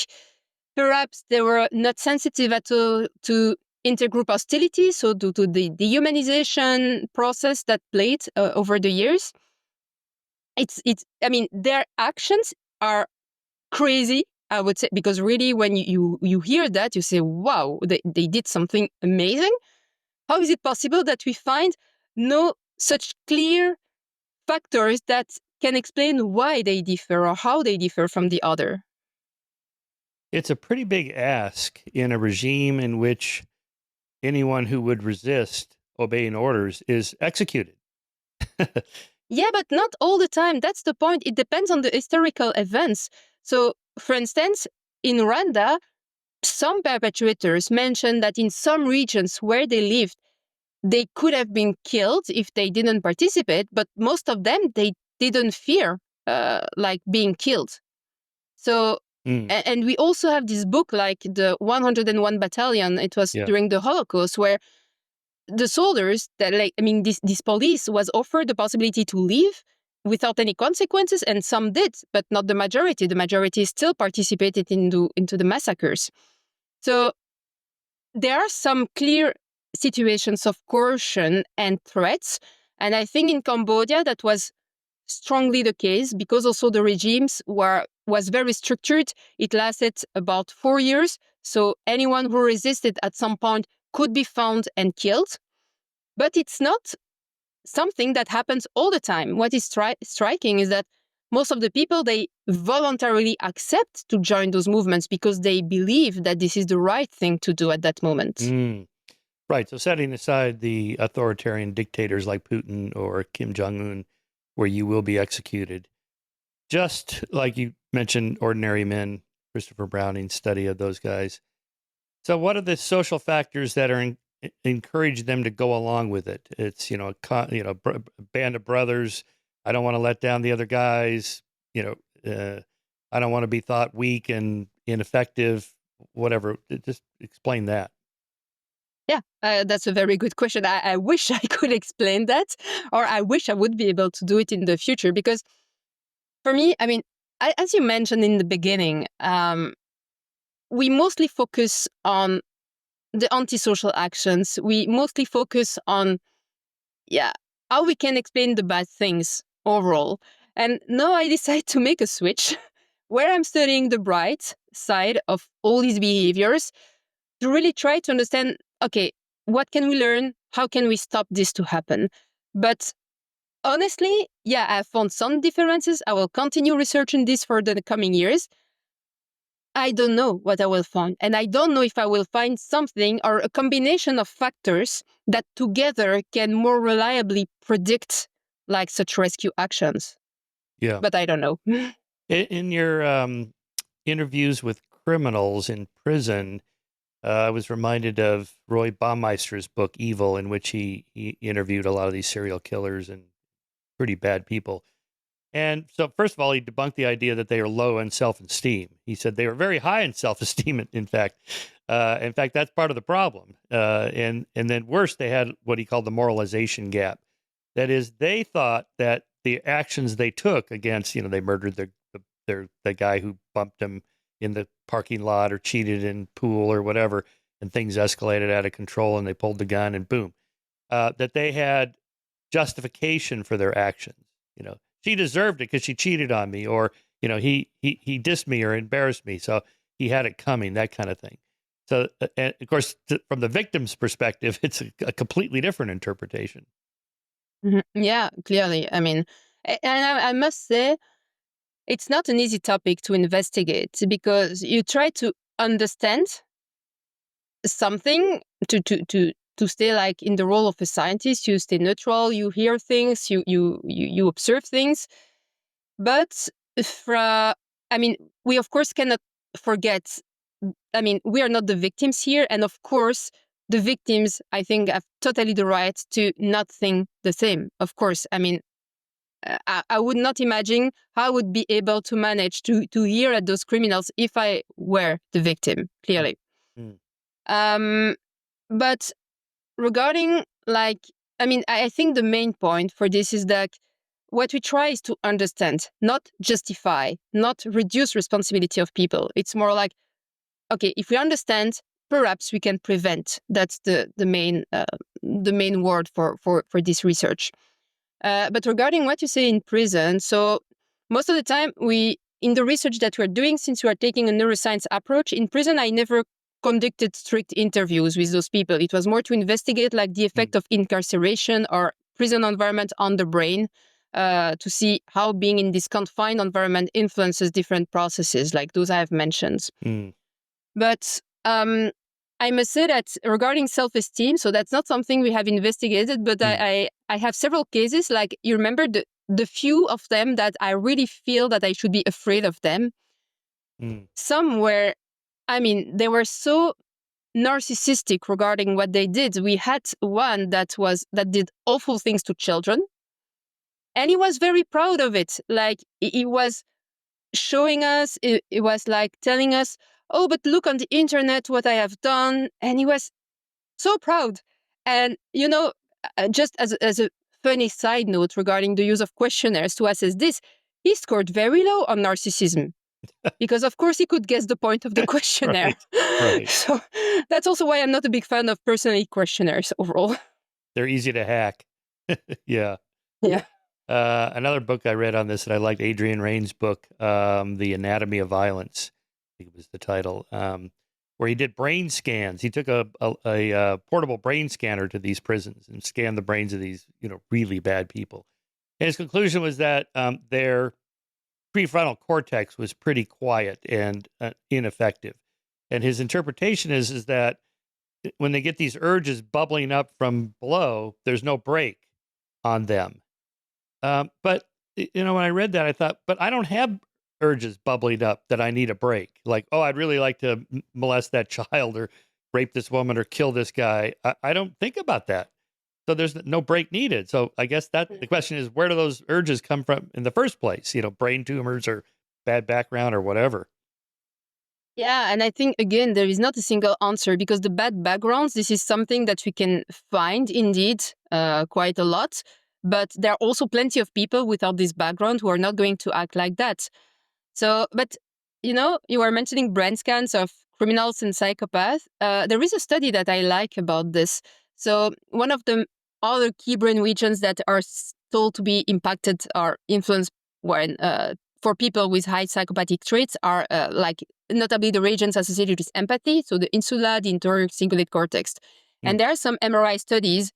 Perhaps they were not sensitive at all to intergroup hostility, so due to the dehumanization process that played over the years. I mean, their actions are crazy, I would say, because really when you hear that, you say, wow, they did something amazing. How is it possible that we find no such clear factors that can explain why they differ or how they differ from the other? It's a pretty big ask in a regime in which anyone who would resist obeying orders is executed. Yeah, but not all the time. That's the point. It depends on the historical events. So, for instance, in Rwanda, some perpetrators mentioned that in some regions where they lived, they could have been killed if they didn't participate, but most of them, they didn't fear like being killed. So, and we also have this book like the 101 Battalion. It was Yeah. during the Holocaust, where the soldiers that, like, I mean, this police was offered the possibility to leave without any consequences, and some did, but not the majority. The majority still participated into the massacres. So there are some clear situations of coercion and threats, and I think in Cambodia that was strongly the case because also the regimes was very structured. It lasted about 4 years, so anyone who resisted at some point could be found and killed. But it's not something that happens all the time. What is striking is that most of the people, they voluntarily accept to join those movements because they believe that this is the right thing to do at that moment. Right. So setting aside the authoritarian dictators like Putin or Kim Jong-un, where you will be executed, just like you mentioned, ordinary men, Christopher Browning's study of those guys. So what are the social factors that are encourage them to go along with it? It's, a band of brothers. I don't want to let down the other guys. I don't want to be thought weak and ineffective, whatever. Just explain that. Yeah, that's a very good question. I wish I could explain that, or I wish I would be able to do it in the future. Because for me, I mean, as you mentioned in the beginning, we mostly focus on the antisocial actions. We mostly focus on, how we can explain the bad things overall. And now I decide to make a switch where I'm studying the bright side of all these behaviors to really try to understand, okay, what can we learn? How can we stop this to happen? But honestly, I found some differences. I will continue researching this for the coming years. I don't know what I will find. And I don't know if I will find something or a combination of factors that together can more reliably predict like such rescue actions. Yeah. But I don't know. In your interviews with criminals in prison, I was reminded of Roy Baumeister's book, Evil, in which he interviewed a lot of these serial killers and pretty bad people. And so, first of all, he debunked the idea that they are low in self-esteem. He said they were very high in self-esteem, in fact. That's part of the problem. And then worse, they had what he called the moralization gap. That is, they thought that the actions they took against, they murdered the guy who bumped him in the parking lot or cheated in pool or whatever, and things escalated out of control and they pulled the gun and boom, that they had justification for their actions. She deserved it because she cheated on me, or he dissed me or embarrassed me, so he had it coming, that kind of thing. So, and of course, from the victim's perspective, it's a completely different interpretation. Yeah, clearly. I mean, and I must say, it's not an easy topic to investigate because you try to understand something to stay like in the role of a scientist. You stay neutral. You hear things. You observe things. But we of course cannot forget. I mean, we are not the victims here, and of course, the victims, I think, have totally the right to not think the same. Of course, I mean, I would not imagine how I would be able to manage to hear at those criminals if I were the victim, clearly. Mm. But regarding, I think the main point for this is that what we try is to understand, not justify, not reduce responsibility of people. It's more like, okay, if we understand, perhaps we can prevent. That's the main word for this research. But regarding what you say in prison, so most of the time in the research that we're doing, since we are taking a neuroscience approach, in prison I never conducted strict interviews with those people. It was more to investigate like the effect of incarceration or prison environment on the brain, to see how being in this confined environment influences different processes like those I have mentioned. But I must say that regarding self-esteem, so that's not something we have investigated, but I have several cases, like you remember the few of them that I really feel that I should be afraid of them. Some were, they were so narcissistic regarding what they did. We had one that did awful things to children, and he was very proud of it. Like he was showing us, it was like telling us, oh, but look on the internet what I have done. And he was so proud. And, just as a funny side note regarding the use of questionnaires to assess this, he scored very low on narcissism because, of course, he could guess the point of the questionnaire. Right. So that's also why I'm not a big fan of personality questionnaires overall. They're easy to hack. Yeah. Yeah. Another book I read on this that I liked, Adrian Rain's book, The Anatomy of Violence, I think it was the title, where he did brain scans. He took a portable brain scanner to these prisons and scanned the brains of these, really bad people. And his conclusion was that their prefrontal cortex was pretty quiet and ineffective. And his interpretation is that when they get these urges bubbling up from below, there's no brake on them. But, when I read that, I thought, but I don't have urges bubbling up that I need a break. Like, oh, I'd really like to molest that child or rape this woman or kill this guy. I don't think about that. So there's no break needed. So I guess the question is, where do those urges come from in the first place? Brain tumors or bad background or whatever. Yeah, and I think, again, there is not a single answer because the bad backgrounds, this is something that we can find indeed quite a lot. But there are also plenty of people without this background who are not going to act like that. So, but, you were mentioning brain scans of criminals and psychopaths. There is a study that I like about this. So one of the other key brain regions that are told to be impacted or influenced when for people with high psychopathic traits are notably the regions associated with empathy, so the insula, the anterior cingulate cortex. And there are some MRI studies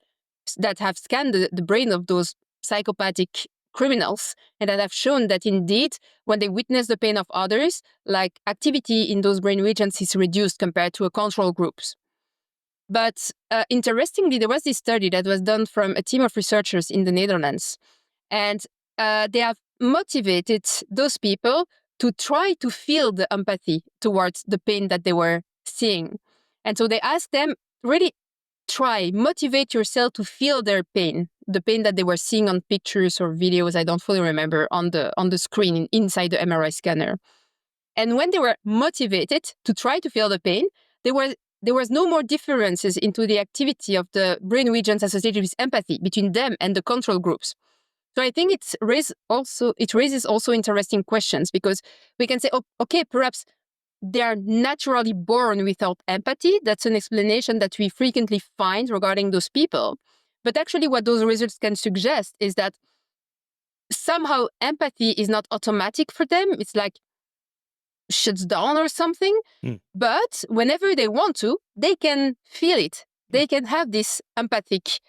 that have scanned the brain of those psychopathic criminals and that have shown that indeed, when they witness the pain of others, like activity in those brain regions is reduced compared to a control groups. But interestingly, there was this study that was done from a team of researchers in the Netherlands, and they have motivated those people to try to feel the empathy towards the pain that they were seeing. And so they asked them, really motivate yourself to feel their pain, the pain that they were seeing on pictures or videos, I don't fully remember, on the screen inside the MRI scanner. And when they were motivated to try to feel the pain, they were there was no more differences into the activity of the brain regions associated with empathy between them and the control groups. So I think it raises also interesting questions, because we can say, oh, okay, perhaps they are naturally born without empathy. That's an explanation that we frequently find regarding those people. But actually what those results can suggest is that somehow empathy is not automatic for them. It's like shuts down or something. But whenever they want to, they can feel it. They can have this empathic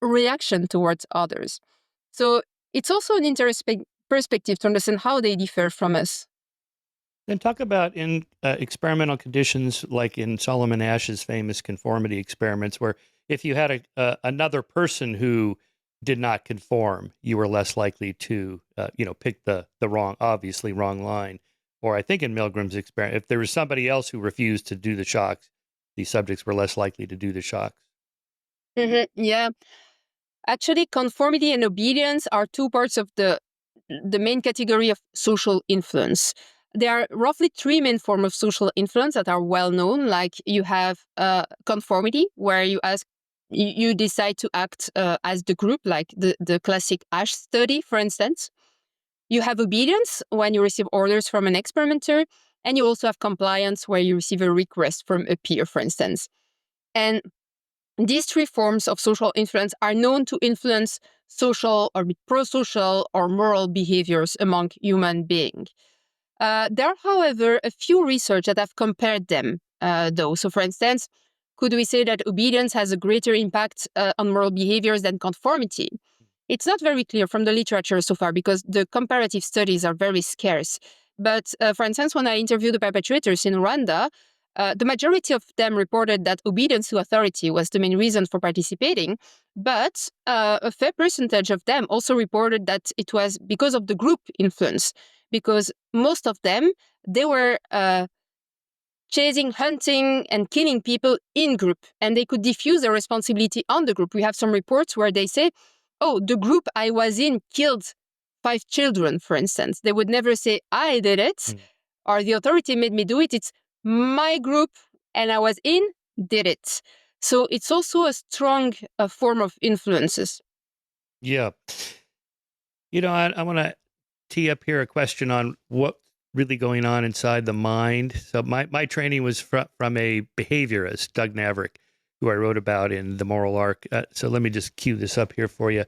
reaction towards others. So it's also an interesting perspective to understand how they differ from us. Then talk about in experimental conditions, like in Solomon Ash's famous conformity experiments, where if you had another person who did not conform, you were less likely to, pick the obviously wrong line. Or I think in Milgram's experiment, if there was somebody else who refused to do the shocks, the subjects were less likely to do the shocks. Yeah. Actually, conformity and obedience are two parts of the main category of social influence. There are roughly three main forms of social influence that are well known. Like you have conformity, where you decide to act as the group, like the classic Ash study, for instance. You have obedience, when you receive orders from an experimenter. And you also have compliance, where you receive a request from a peer, for instance. And these three forms of social influence are known to influence social or pro-social or moral behaviors among human beings. There are, however, a few research that have compared them, though. So, for instance, could we say that obedience has a greater impact on moral behaviors than conformity? It's not very clear from the literature so far, because the comparative studies are very scarce. But, for instance, when I interviewed the perpetrators in Rwanda, the majority of them reported that obedience to authority was the main reason for participating, but a fair percentage of them also reported that it was because of the group influence, because most of them, they were chasing, hunting, and killing people in group, and they could diffuse their responsibility on the group. We have some reports where they say, oh, the group I was in killed 5 children, for instance. They would never say, I did it, or the authority made me do it. It's my group and I was in did it. So it's also a strong form of influences. Yeah. I want to tee up here a question on what's really going on inside the mind. So my training was from a behaviorist, Doug Navrick, who I wrote about in The Moral Arc. So let me just cue this up here for you,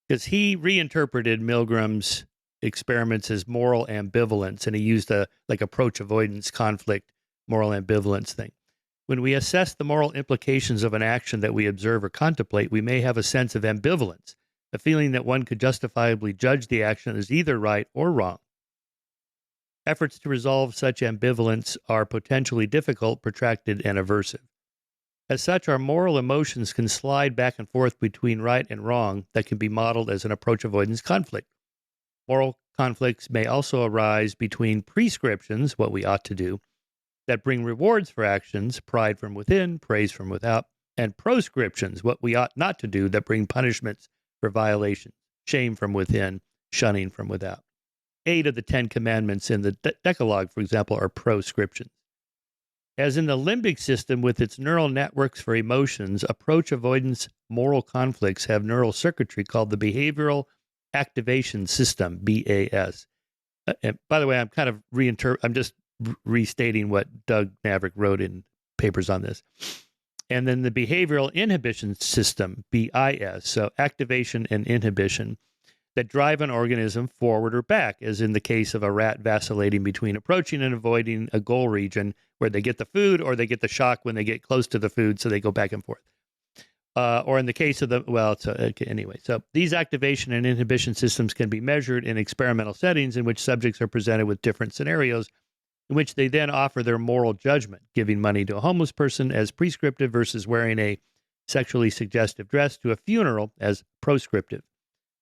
because he reinterpreted Milgram's experiments as moral ambivalence, and he used approach avoidance conflict moral ambivalence thing. When we assess the moral implications of an action that we observe or contemplate, we may have a sense of ambivalence, a feeling that one could justifiably judge the action as either right or wrong. Efforts to resolve such ambivalence are potentially difficult, protracted, and aversive. As such, our moral emotions can slide back and forth between right and wrong that can be modeled as an approach avoidance conflict. Moral conflicts may also arise between prescriptions, what we ought to do, that bring rewards for actions, pride from within, praise from without, and proscriptions, what we ought not to do, that bring punishments for violations, shame from within, shunning from without. 8 of the 10 commandments in the Decalogue, for example, are proscriptions. As in the limbic system with its neural networks for emotions, approach avoidance moral conflicts have neural circuitry called the behavioral activation system, BAS. And by the way, I'm just restating what Doug Navrick wrote in papers on this. And then the behavioral inhibition system, BIS, so activation and inhibition, that drive an organism forward or back, as in the case of a rat vacillating between approaching and avoiding a goal region where they get the food or they get the shock when they get close to the food, so they go back and forth. Or in the case of so these activation and inhibition systems can be measured in experimental settings in which subjects are presented with different scenarios in which they then offer their moral judgment, giving money to a homeless person as prescriptive versus wearing a sexually suggestive dress to a funeral as proscriptive.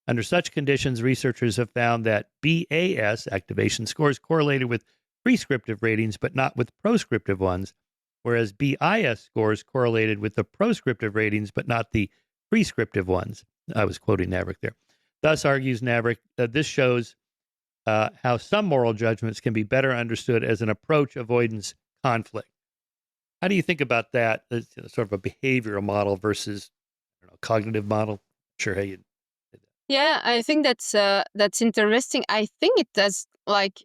Under such conditions, researchers have found that BAS activation scores correlated with prescriptive ratings but not with proscriptive ones, whereas BIS scores correlated with the proscriptive ratings but not the prescriptive ones. I was quoting Navrick there. Thus, argues Navrick, this shows how some moral judgments can be better understood as an approach avoidance conflict. How do you think about that as sort of a behavioral model versus, I don't know, cognitive model? Sure, how you did that. Yeah, I think that's interesting. I think it does like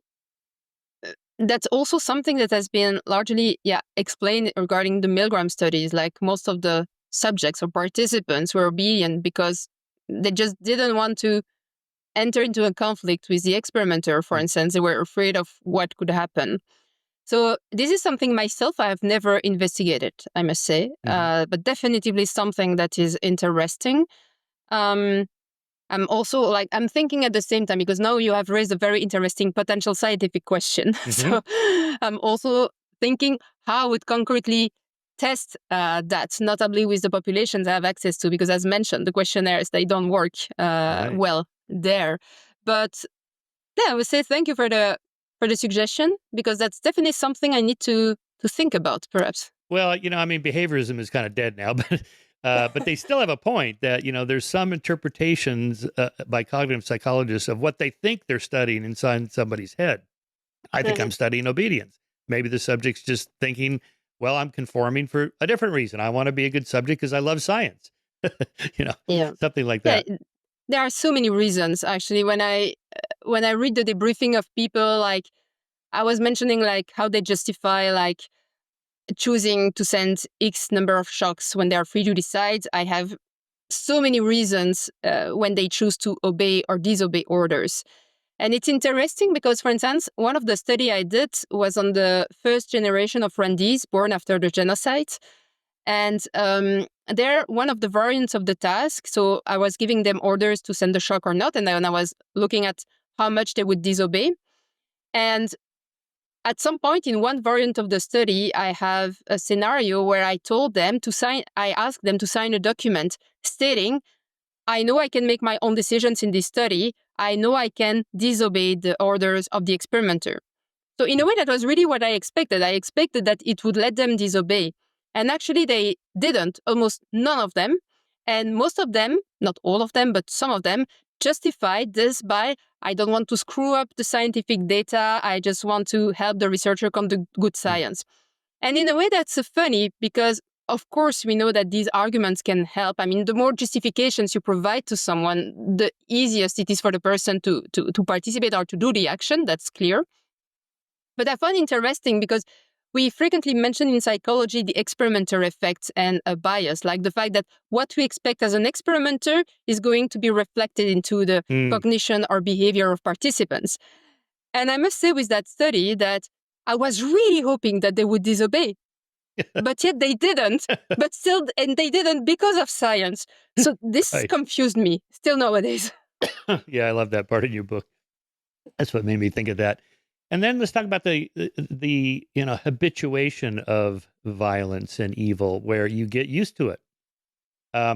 that's also something that has been largely explained regarding the Milgram studies. Like most of the subjects or participants were obedient because they just didn't want to enter into a conflict with the experimenter, for instance. They were afraid of what could happen. So this is something myself I have never investigated, I must say, but definitely something that is interesting. Um, I'm also I'm thinking at the same time, because now you have raised a very interesting potential scientific question. So I'm also thinking how I would concretely test that, notably with the populations I have access to, because as mentioned, the questionnaires, they don't work Right. well there. But yeah, I would say thank you for the suggestion, because that's definitely something I need to think about, perhaps. Well, I mean, behaviorism is kind of dead now, but they still have a point that there's some interpretations by cognitive psychologists of what they think they're studying inside somebody's head. I think I'm studying obedience. Maybe the subject's just thinking, well, I'm conforming for a different reason. I want to be a good subject because I love science. Yeah. Something like Yeah, that. there are so many reasons actually. When I read the debriefing of people, like I was mentioning, like how they justify like choosing to send X number of shocks when they are free to decide. I have so many reasons when they choose to obey or disobey orders. And it's interesting because, for instance, one of the study I did was on the first generation of Rwandese born after the genocide. And they're one of the variants of the task. So I was giving them orders to send the shock or not. And then I was looking at how much they would disobey. And at some point in one variant of the study, I have a scenario where I asked them to sign a document stating, I know I can make my own decisions in this study. I know I can disobey the orders of the experimenter. So in a way, that was really what I expected. I expected that it would let them disobey. And actually, they didn't, almost none of them. And most of them, not all of them, but some of them, justified this by, I don't want to screw up the scientific data. I just want to help the researcher come to good science. And in a way, that's funny because, of course, we know that these arguments can help. I mean, the more justifications you provide to someone, the easiest it is for the person to participate or to do the action. That's clear. But I find interesting because we frequently mention in psychology the experimenter effect and a bias, like the fact that what we expect as an experimenter is going to be reflected into the cognition or behavior of participants. And I must say with that study that I was really hoping that they would disobey. But yet they didn't. But still, and they didn't because of science. So this Right. confused me still nowadays. Yeah, I love that part in your book. That's what made me think of that. And then let's talk about the habituation of violence and evil, where you get used to it.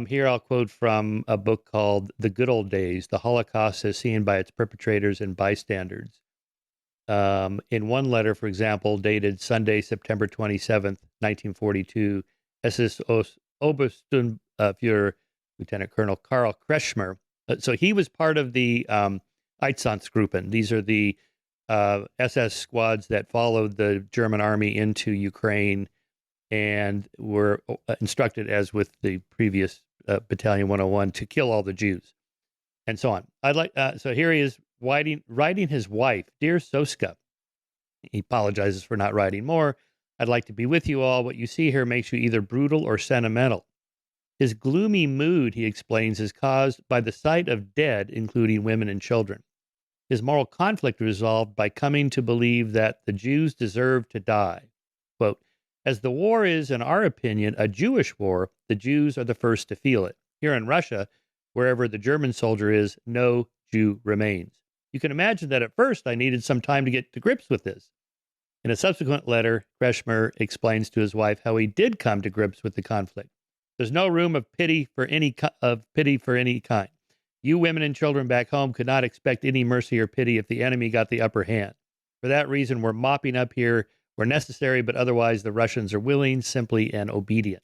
Here I'll quote from a book called "The Good Old Days: The Holocaust as Seen by Its Perpetrators and Bystanders." In one letter, for example, dated Sunday, September 27th, 1942, SS Obersturmbführer Lieutenant Colonel Karl Kretschmer. So he was part of the Einsatzgruppen. These are the SS squads that followed the German army into Ukraine and were instructed, as with the previous Battalion 101, to kill all the Jews and so on. So here he is writing his wife, Dear Soska. He apologizes for not writing more. I'd like to be with you all. What you see here makes you either brutal or sentimental. His gloomy mood, he explains, is caused by the sight of dead, including women and children. His moral conflict resolved by coming to believe that the Jews deserve to die. Quote, as the war is, in our opinion, a Jewish war, the Jews are the first to feel it. Here in Russia, wherever the German soldier is, no Jew remains. You can imagine that at first I needed some time to get to grips with this. In a subsequent letter, Kretschmer explains to his wife how he did come to grips with the conflict. There's no room of pity for any kind. You women and children back home could not expect any mercy or pity if the enemy got the upper hand. For that reason, we're mopping up here where necessary, but otherwise the Russians are willing, simply, and obedient.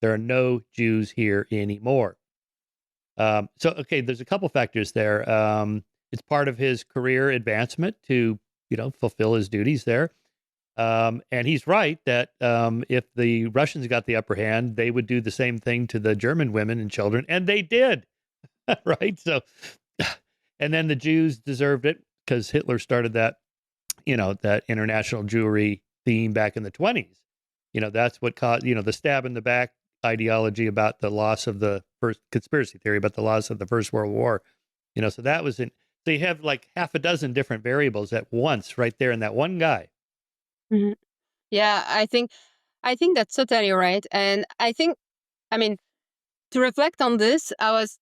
There are no Jews here anymore. Okay, there's a couple factors there. It's part of his career advancement to, fulfill his duties there. And he's right that if the Russians got the upper hand, they would do the same thing to the German women and children, and they did, right? So, and then the Jews deserved it because Hitler started that, that international Jewry theme back in the 20s. That's what caused, the stab in the back ideology about the loss of the first conspiracy theory about the loss of the First World War. So that was in. So you have like half a dozen different variables at once, right there in that one guy. Mhm. Yeah, I think that's totally right. And I mean, to reflect on this, I was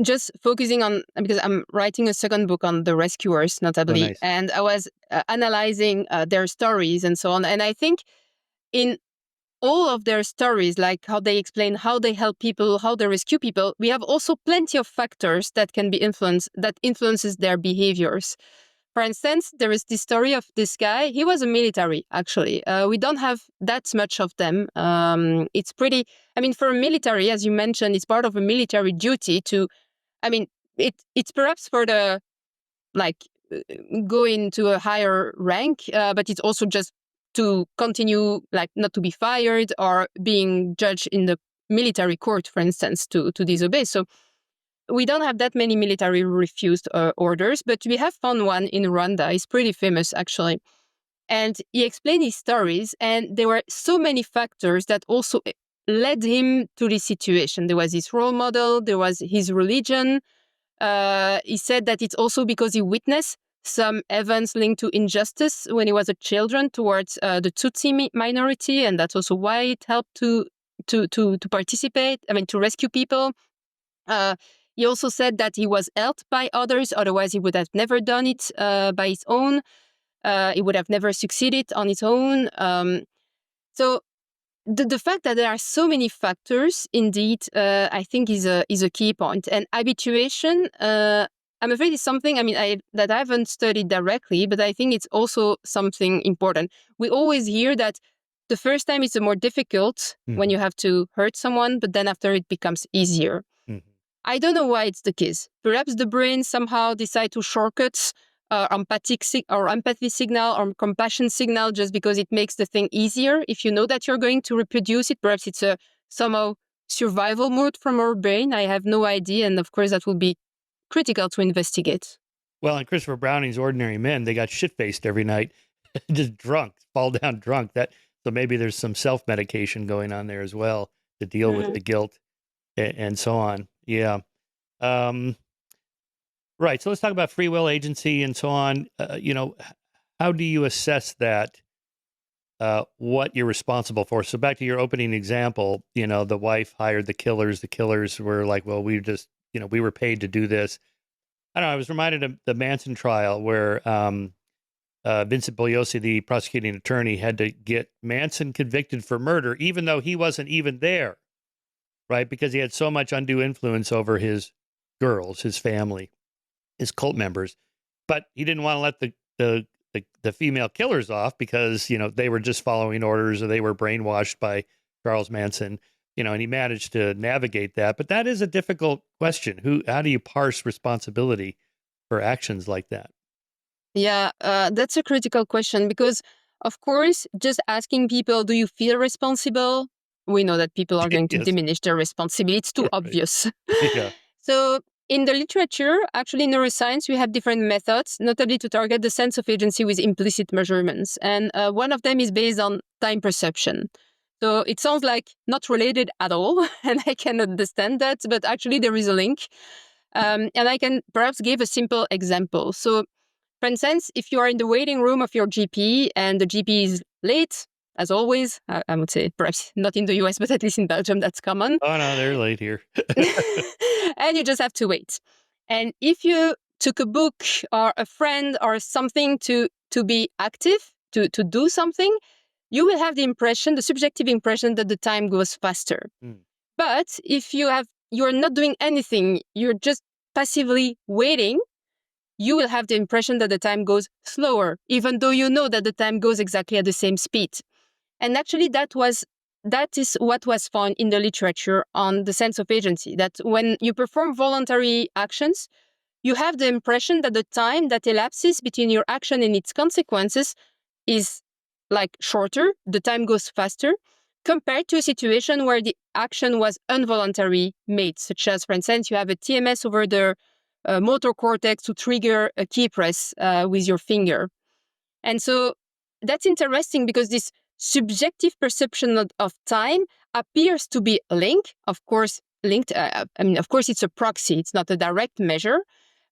just focusing on, because I'm writing a second book on the rescuers, Oh, notably, nice. and I was analyzing their stories and so on. And I think in all of their stories, like how they explain how they help people, how they rescue people, we have also plenty of factors that can be influences their behaviors. For instance, there is this story of this guy. He was a military, actually. We don't have that much of them. It's pretty, for a military, as you mentioned, it's part of a military duty to, I mean, it's perhaps for the, like, go into a higher rank, but it's also just to continue, like, not to be fired or being judged in the military court, for instance, to disobey. So we don't have that many military refused orders, but we have found one in Rwanda. It's pretty famous, actually. And he explained his stories, and there were so many factors that also led him to this situation. There was his role model, there was his religion. He said that it's also because he witnessed some events linked to injustice when he was a children towards the Tutsi minority, and that's also why it helped to participate. To rescue people. He also said that he was helped by others, otherwise he would have never done it by his own. He would have never succeeded on his own. So the fact that there are so many factors, indeed, I think is a key point. And habituation, I'm afraid, is something that I haven't studied directly, but I think it's also something important. We always hear that the first time is the more difficult when you have to hurt someone, but then after it becomes easier. I don't know why it's the case. Perhaps the brain somehow decide to shortcut empathy signal or compassion signal just because it makes the thing easier. If you know that you're going to reproduce it, perhaps it's a somehow survival mode from our brain. I have no idea. And of course, that will be critical to investigate. Well, in Christopher Browning's Ordinary Men, they got shit-faced every night, just drunk, fall down drunk. So maybe there's some self-medication going on there as well to deal with the guilt and so on. Yeah. Right. So let's talk about free will, agency, and so on. How do you assess that? What you're responsible for? So back to your opening example, the wife hired the killers. The killers were like, well, we just, we were paid to do this. I don't know. I was reminded of the Manson trial where Vincent Bugliosi, the prosecuting attorney, had to get Manson convicted for murder, even though he wasn't even there, right? Because he had so much undue influence over his girls, his family, his cult members. But he didn't want to let the female killers off because, they were just following orders or they were brainwashed by Charles Manson, and he managed to navigate that. But that is a difficult question. How do you parse responsibility for actions like that? Yeah, that's a critical question because, of course, just asking people, do you feel responsible? We know that people are going to Yes. diminish their responsibility. It's too Right. obvious. Yeah. So in the literature, actually, in neuroscience, we have different methods, notably to target the sense of agency with implicit measurements. And one of them is based on time perception. So it sounds like not related at all, and I can understand that, but actually there is a link. And I can perhaps give a simple example. So, for instance, if you are in the waiting room of your GP and the GP is late, as always, I would say perhaps not in the US, but at least in Belgium, that's common. Oh, no, they're late here. And you just have to wait. And if you took a book or a friend or something to be active, to do something, you will have the subjective impression that the time goes faster. But if you're not doing anything, you're just passively waiting, you will have the impression that the time goes slower, even though you know that the time goes exactly at the same speed. And actually, that is what was found in the literature on the sense of agency, that when you perform voluntary actions, you have the impression that the time that elapses between your action and its consequences is like shorter, the time goes faster, compared to a situation where the action was involuntary made, such as, for instance, you have a TMS over the motor cortex to trigger a key press with your finger. And so that's interesting because this subjective perception of time appears to be linked, of course, of course, it's a proxy, it's not a direct measure,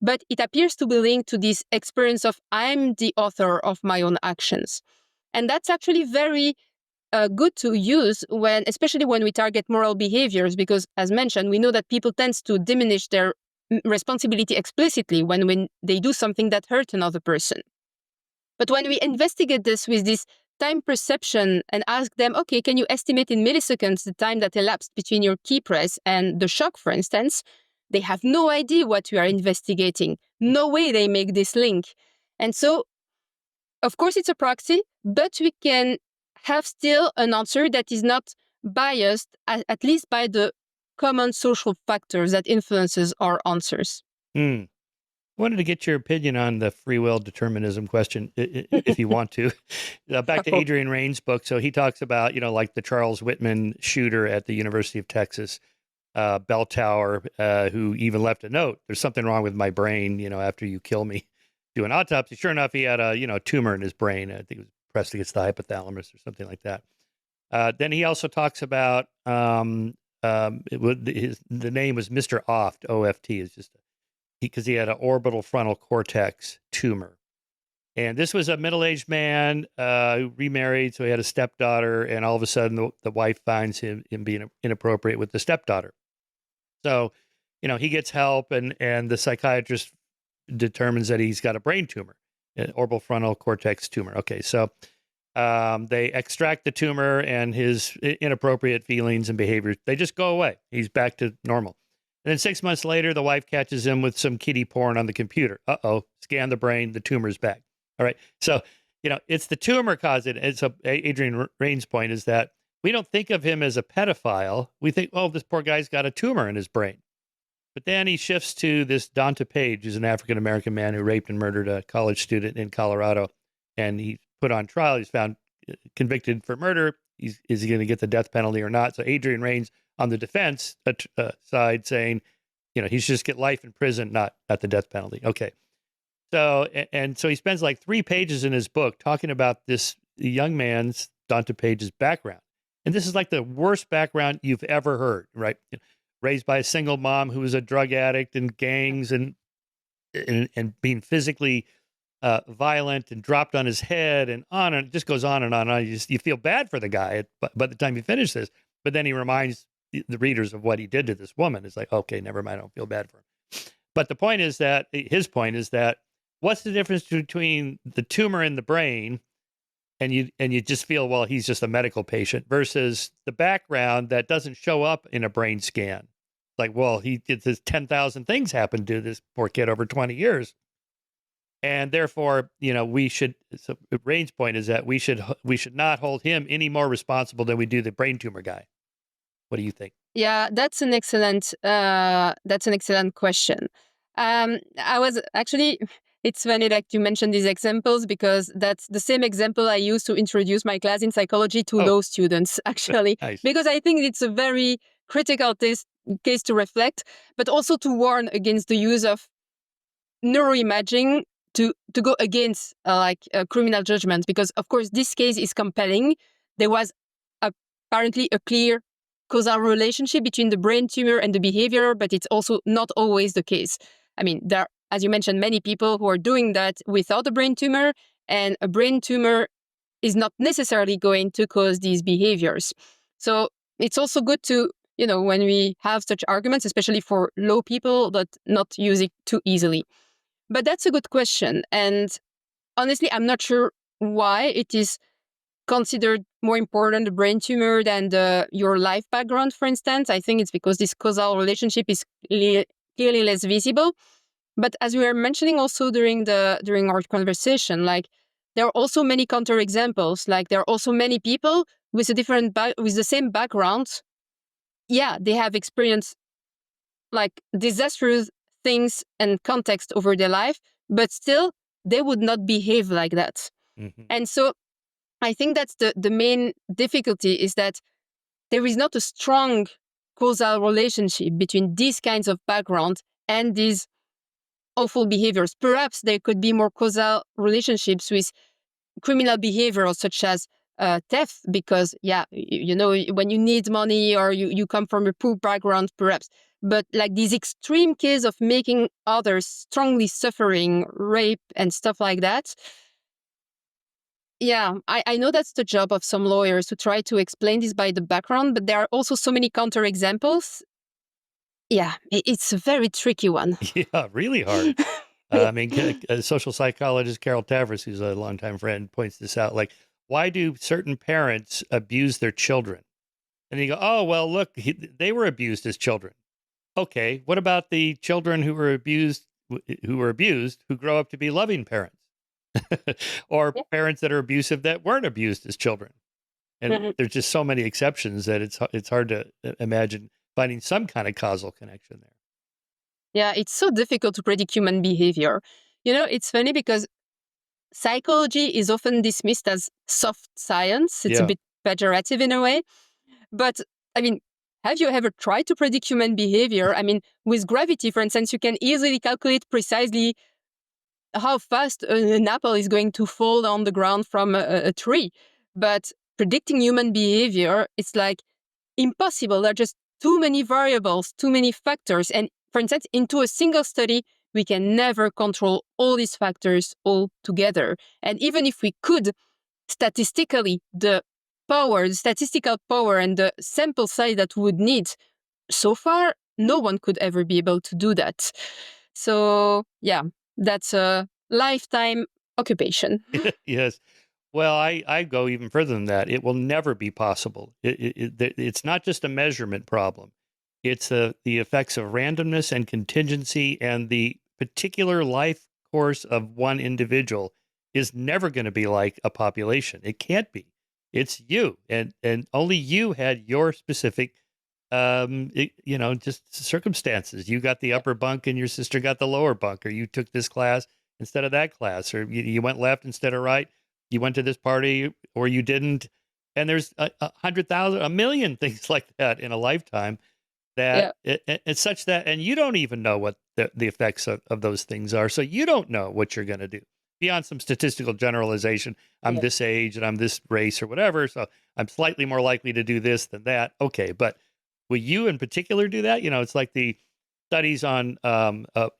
but it appears to be linked to this experience of I'm the author of my own actions. And that's actually very good to use especially when we target moral behaviors, because as mentioned, we know that people tend to diminish their responsibility explicitly when they do something that hurt another person. But when we investigate this with this time perception and ask them, okay, can you estimate in milliseconds the time that elapsed between your key press and the shock, for instance, they have no idea what we are investigating. No way they make this link. And so, of course, it's a proxy, but we can have still an answer that is not biased, at least by the common social factors that influences our answers. I wanted to get your opinion on the free will determinism question, if you want to. Back to Adrian Rain's book. So he talks about, like the Charles Whitman shooter at the University of Texas, bell tower, who even left a note. There's something wrong with my brain, after you kill me. Do an autopsy. Sure enough, he had a tumor in his brain. I think it was pressed against the hypothalamus or something like that. Then he also talks about the name was Mr. Oft. OFT is just because he had an orbital frontal cortex tumor. And this was a middle-aged man who remarried, so he had a stepdaughter, and all of a sudden the wife finds him being inappropriate with the stepdaughter. So, he gets help, and the psychiatrist determines that he's got a brain tumor, an orbital frontal cortex tumor. Okay, so they extract the tumor, and his inappropriate feelings and behaviors, they just go away. He's back to normal. And then 6 months later, the wife catches him with some kiddie porn on the computer. Uh-oh, scan the brain, the tumor's back. All right. So, it's the tumor causing it. So Adrian Rain's point is that we don't think of him as a pedophile. We think, oh, this poor guy's got a tumor in his brain. But then he shifts to this Dante Page, who's an African-American man who raped and murdered a college student in Colorado. And he's put on trial. He's found convicted for murder. Is he going to get the death penalty or not? So Adrian Rain's on the defense side saying, he should just get life in prison, not the death penalty. Okay. So, so he spends like 3 pages in his book talking about this young man's, Dante Page's, background. And this is like the worst background you've ever heard, right? Raised by a single mom who was a drug addict and gangs and being physically violent and dropped on his head and on, and it just goes on and on. You feel bad for the guy by the time you finish this, but then he reminds the readers of what he did to this woman. It's like, okay, never mind. I don't feel bad for him. But his point is that what's the difference between the tumor in the brain and you just feel, well, he's just a medical patient, versus the background that doesn't show up in a brain scan. Like, well, he did this 10,000 things happened to this poor kid over 20 years. And therefore, so Rain's point is that we should not hold him any more responsible than we do the brain tumor guy. What do you think? Yeah, that's an excellent question. It's funny that you mentioned these examples, because that's the same example I used to introduce my class in psychology to law students, actually. Nice. Because I think it's a very critical case to reflect, but also to warn against the use of neuroimaging to go against criminal judgment, because of course this case is compelling. There was apparently a clear causal relationship between the brain tumor and the behavior, but it's also not always the case. I mean, there are, as you mentioned, many people who are doing that without a brain tumor, and a brain tumor is not necessarily going to cause these behaviors. So it's also good to, when we have such arguments, especially for low people, that not use it too easily. But that's a good question. And honestly, I'm not sure why it is considered more important, the brain tumor, than your life background, for instance. I think it's because this causal relationship is clearly less visible. But as we were mentioning also during our conversation, there are also many counterexamples. There are also many people with with the same background. Yeah, they have experienced disastrous things and context over their life, but still they would not behave like that. Mm-hmm. And so I think that's the main difficulty, is that there is not a strong causal relationship between these kinds of background and these awful behaviors. Perhaps there could be more causal relationships with criminal behavior such as theft, because when you need money or you come from a poor background, perhaps. But like these extreme case of making others strongly suffering, rape and stuff like that, yeah, I know that's the job of some lawyers to try to explain this by the background, but there are also so many counterexamples. Yeah, it's a very tricky one. Yeah, really hard. I mean, social psychologist Carol Tavris, who's a longtime friend, points this out. Like, why do certain parents abuse their children? And you go, oh, well, look, they were abused as children. Okay, what about the children who were abused, who grow up to be loving parents? Or Yeah. parents that are abusive that weren't abused as children? And Mhm. there's just so many exceptions that it's hard to imagine finding some kind of causal connection there. Yeah, it's so difficult to predict human behavior. It's funny because psychology is often dismissed as soft science. It's a Yeah. bit pejorative in a way. But, I mean, have you ever tried to predict human behavior? I mean, with gravity, for instance, you can easily calculate precisely how fast an apple is going to fall on the ground from a tree. But predicting human behavior, it's like impossible. There are just too many variables, too many factors. And for instance, into a single study, we can never control all these factors all together. And even if we could, statistically, the statistical power and the sample size that we would need, so far, no one could ever be able to do that. So, yeah, that's a lifetime occupation. Yes. Well, I go even further than that. It will never be possible. It's not just a measurement problem. It's the effects of randomness and contingency, and the particular life course of one individual is never going to be like a population. It can't be. It's you, and only you had your specific, just circumstances. You got the upper bunk, and your sister got the lower bunk, or you took this class instead of that class, or you went left instead of right. You went to this party or you didn't. And there's 100,000, a million things like that in a lifetime that Yeah. it's such that, and you don't even know what the effects of those things are. So you don't know what you're going to do beyond some statistical generalization. I'm Yeah. this age and I'm this race or whatever. So I'm slightly more likely to do this than that. Okay. But will you in particular do that? It's like the studies on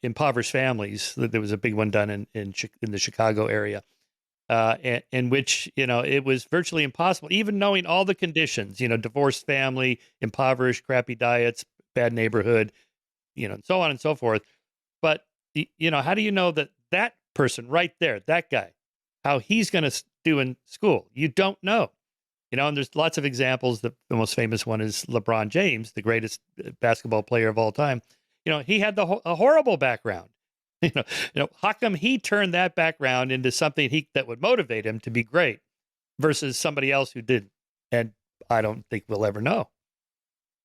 impoverished families. There was a big one done in the Chicago area, in which, it was virtually impossible, even knowing all the conditions, divorced family, impoverished, crappy diets, bad neighborhood, and so on and so forth. But, how do you know that person right there, that guy, how he's going to do in school? You don't know. And there's lots of examples. The most famous one is LeBron James, the greatest basketball player of all time. He had a horrible background. How come he turned that background into something that would motivate him to be great versus somebody else who didn't? And I don't think we'll ever know.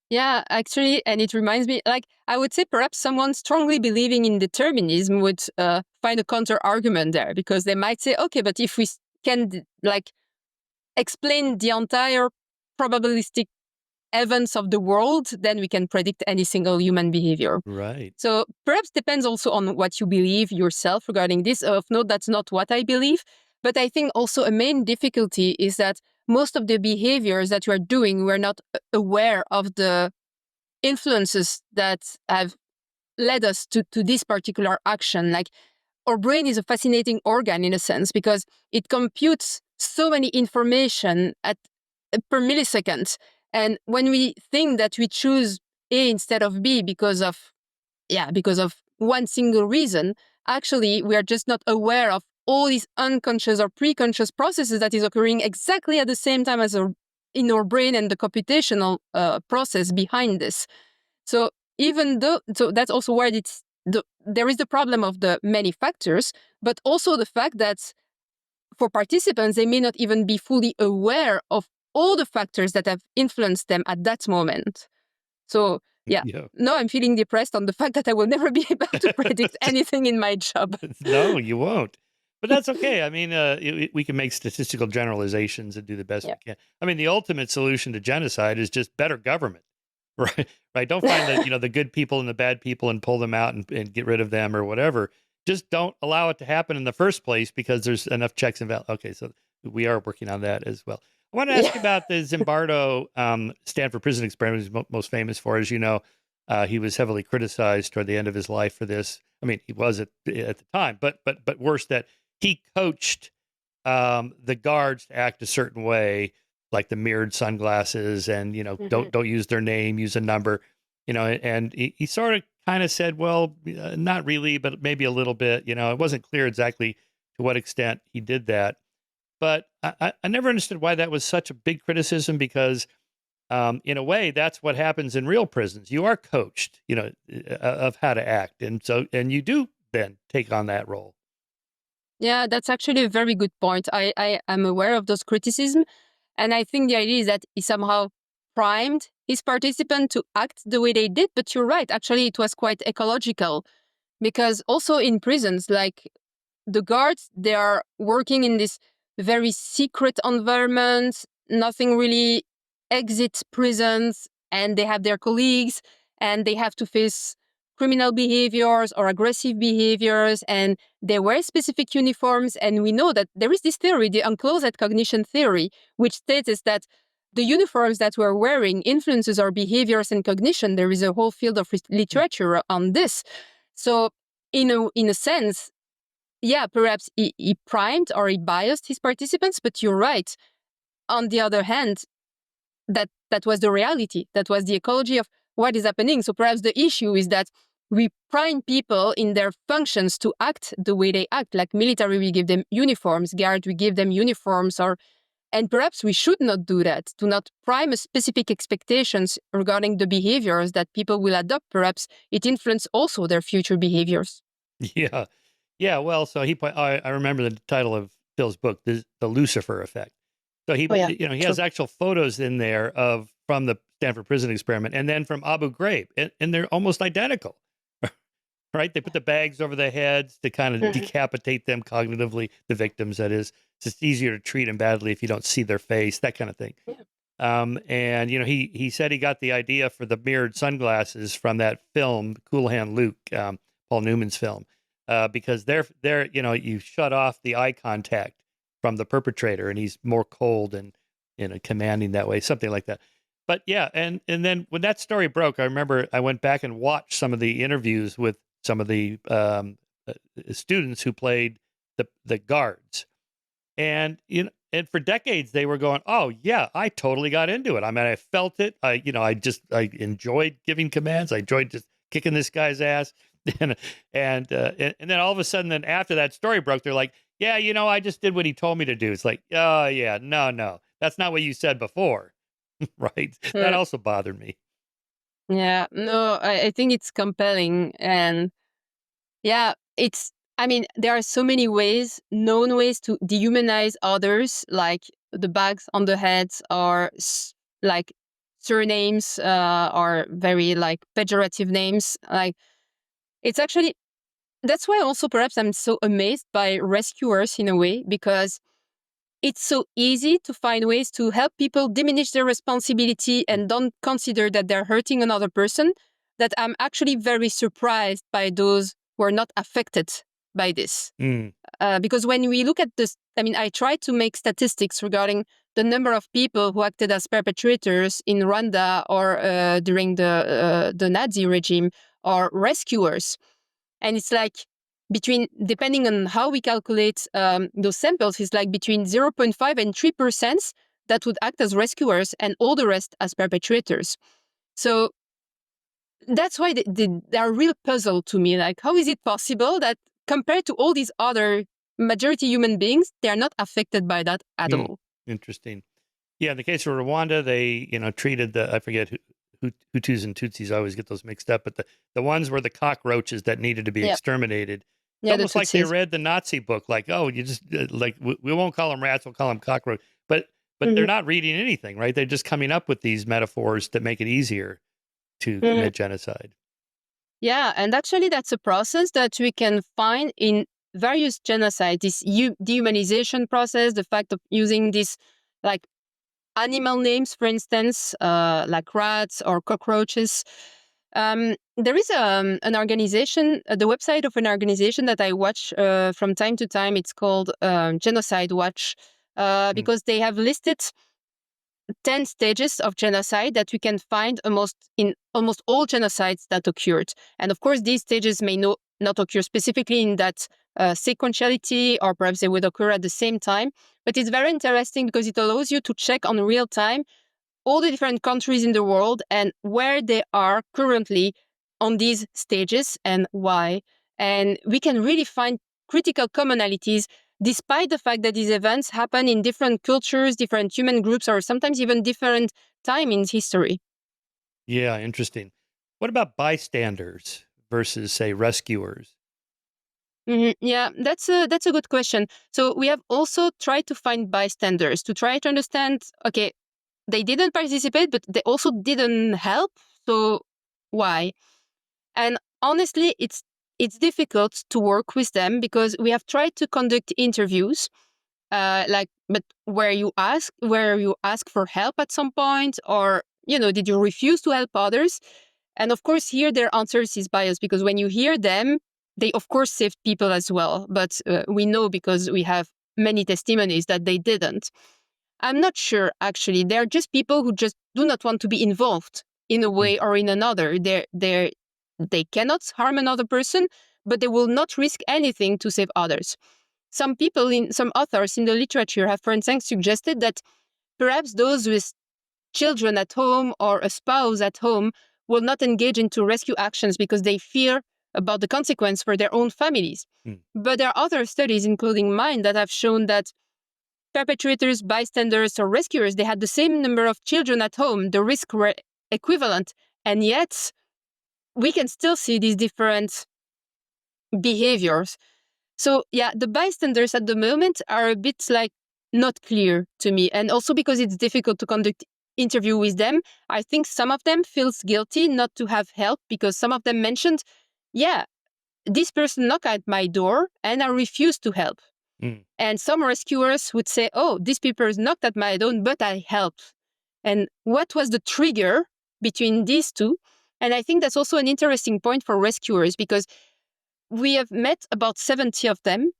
Yeah, actually, and it reminds me, like, I would say perhaps someone strongly believing in determinism would find a counter argument there, because they might say, okay, but if we can, explain the entire probabilistic events of the world, then we can predict any single human behavior. Right. So perhaps depends also on what you believe yourself regarding this. Of no, that's not what I believe. But I think also a main difficulty is that most of the behaviors that we are doing, we're not aware of the influences that have led us to this particular action. Like, our brain is a fascinating organ in a sense, because it computes so many information per millisecond. And when we think that we choose A instead of B because of one single reason, actually we are just not aware of all these unconscious or preconscious processes that is occurring exactly at the same time as in our brain, and the computational process behind this. So that's also where there is the problem of the many factors, but also the fact that for participants, they may not even be fully aware of all the factors that have influenced them at that moment. So, yeah, Yeah. now I'm feeling depressed on the fact that I will never be able to predict anything in my job. No, you won't. But that's okay. I mean, we can make statistical generalizations and do the best Yeah. we can. I mean, the ultimate solution to genocide is just better government, right? Right. Don't find the good people and the bad people and pull them out and get rid of them or whatever. Just don't allow it to happen in the first place because there's enough checks and balances. Okay, so we are working on that as well. I want to ask Yeah. you about the Zimbardo Stanford prison experiment. He's most famous for, as you know. He was heavily criticized toward the end of his life for this. I mean, he was at the time, but worse, that he coached the guards to act a certain way, like the mirrored sunglasses, and don't use their name, use a number, and he sort of kind of said, well, not really, but maybe a little bit. It wasn't clear exactly to what extent he did that, but I never understood why that was such a big criticism because. In a way, that's what happens in real prisons. You are coached, of how to act, and you do then take on that role. Yeah, that's actually a very good point. I am aware of those criticisms. And I think the idea is that he somehow primed his participant to act the way they did. But you're right. Actually, it was quite ecological because also in prisons, like the guards, they are working in this very secret environment. Nothing really exits prisons, and they have their colleagues, and they have to face criminal behaviors or aggressive behaviors, and they wear specific uniforms. And we know that there is this theory, the unclosed cognition theory, which states that the uniforms that we're wearing influences our behaviors and cognition. There is a whole field of literature on this. So in a sense, yeah, perhaps he primed or he biased his participants, but you're right. On the other hand, that was the reality. That was the ecology of what is happening. So perhaps the issue is that we prime people in their functions to act the way they act. Like military, we give them uniforms. Guard, we give them uniforms. And perhaps we should not do that. Do not prime a specific expectations regarding the behaviors that people will adopt. Perhaps it influences also their future behaviors. Yeah, yeah. Well, so I remember the title of Phil's book, the Lucifer Effect. So Oh yeah, he true. has actual photos in there from the Stanford prison experiment, and then from Abu Ghraib, and they're almost identical. Right? They put the bags over their heads to kind of decapitate them cognitively, the victims, that is. It's just easier to treat them badly if you don't see their face, that kind of thing. Yeah. And he said he got the idea for the mirrored sunglasses from that film, Cool Hand Luke, Paul Newman's film, because they're you shut off the eye contact from the perpetrator, and he's more cold and commanding that way, something like that. But yeah, and then when that story broke, I remember I went back and watched some of the interviews with some of the students who played the guards, and and for decades they were going, "Oh yeah, I totally got into it. I mean, I felt it. I I enjoyed giving commands. I enjoyed just kicking this guy's ass." And then all of a sudden, then after that story broke, they're like, "Yeah, I just did what he told me to do." It's like, "Oh yeah, no, that's not what you said before." Right? That Hmm. also bothered me. Yeah, no, I think it's compelling. And yeah, I mean, there are so many known ways to dehumanize others, like the bags on the heads or like surnames or very like pejorative names. Like it's actually, that's why also perhaps I'm so amazed by rescuers in a way, because it's so easy to find ways to help people diminish their responsibility and don't consider that they're hurting another person, that I'm actually very surprised by those who are not affected by this. Mm. Because when we look at this, I mean, I tried to make statistics regarding the number of people who acted as perpetrators in Rwanda or during the Nazi regime, or rescuers. And it's like depending on how we calculate those samples, it's like between 0.5 and 3% that would act as rescuers and all the rest as perpetrators. So that's why they're a real puzzle to me. Like, how is it possible that compared to all these other majority human beings, they're not affected by that at all? Interesting. Yeah, in the case of Rwanda, they treated I forget Hutus and Tutsis. I always get those mixed up, but the ones were the cockroaches that needed to be Yeah, exterminated. It's yeah, the almost like they Tutsis. read the Nazi book, like, oh, you just like we won't call them rats, we'll call them cockroach. But they're Mhm. not reading anything, right? They're just coming up with these metaphors that make it easier to Mhm. commit genocide. Yeah, and actually, that's a process that we can find in various genocides, this dehumanization process, the fact of using this like animal names, for instance, like rats or cockroaches. There is an organization, the website of an organization that I watch from time to time. It's called Genocide Watch, because they have listed 10 stages of genocide that we can find in almost all genocides that occurred. And of course, these stages may not occur specifically in that sequentiality, or perhaps they would occur at the same time. But it's very interesting because it allows you to check on real time all the different countries in the world and where they are currently on these stages and why. And we can really find critical commonalities despite the fact that these events happen in different cultures, different human groups, or sometimes even different time in history. Yeah, interesting. What about bystanders versus, say, rescuers? Yeah, that's a good question. So we have also tried to find bystanders to try to understand, okay, they didn't participate, but they also didn't help. So why? And honestly, it's difficult to work with them because we have tried to conduct interviews, but where you ask for help at some point, or did you refuse to help others? And of course, here their answers is biased because when you hear them, they of course saved people as well, but we know because we have many testimonies that they didn't. I'm not sure, actually. They're just people who just do not want to be involved in a way or in another. They cannot harm another person, but they will not risk anything to save others. Some authors in the literature have, for instance, suggested that perhaps those with children at home or a spouse at home will not engage into rescue actions because they fear about the consequence for their own families. But there are other studies, including mine, that have shown that perpetrators, bystanders, or rescuers, they had the same number of children at home. The risks were equivalent. And yet, we can still see these different behaviors. So, yeah, the bystanders at the moment are a bit not clear to me. And also because it's difficult to conduct interview with them, I think some of them feels guilty not to have help because some of them mentioned, yeah, this person knocked at my door and I refused to help. And some rescuers would say, oh, these people knocked at my door, but I helped. And what was the trigger between these two? And I think that's also an interesting point for rescuers because we have met about 70 of them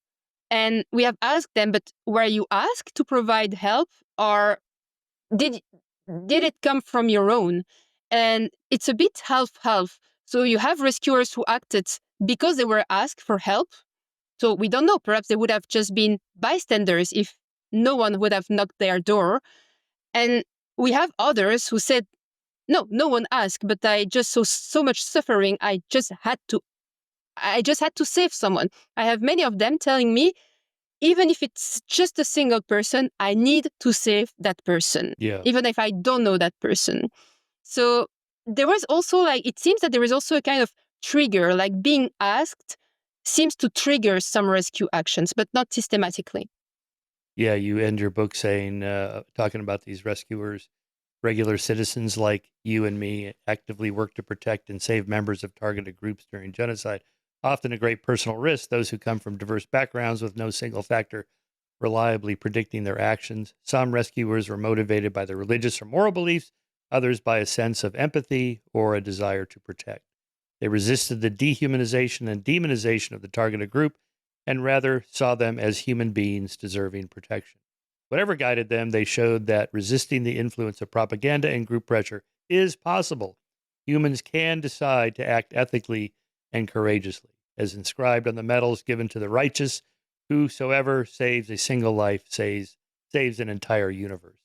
and we have asked them, but were you asked to provide help or did it come from your own? And it's a bit half-half. So you have rescuers who acted because they were asked for help. So we don't know. Perhaps they would have just been bystanders if no one would have knocked their door. And we have others who said, no one asked, but I just saw so much suffering. I just had to save someone. I have many of them telling me, even if it's just a single person, I need to save that person, even if I don't know that person. So there was also it seems that there is also a kind of trigger, like being asked seems to trigger some rescue actions, but not systematically. Yeah, you end your book saying, talking about these rescuers, regular citizens like you and me actively work to protect and save members of targeted groups during genocide, often a great personal risk, those who come from diverse backgrounds with no single factor reliably predicting their actions. Some rescuers were motivated by their religious or moral beliefs, others by a sense of empathy or a desire to protect. They resisted the dehumanization and demonization of the targeted group and rather saw them as human beings deserving protection. Whatever guided them, they showed that resisting the influence of propaganda and group pressure is possible. Humans can decide to act ethically and courageously, as inscribed on the medals given to the righteous. Whosoever saves a single life saves an entire universe.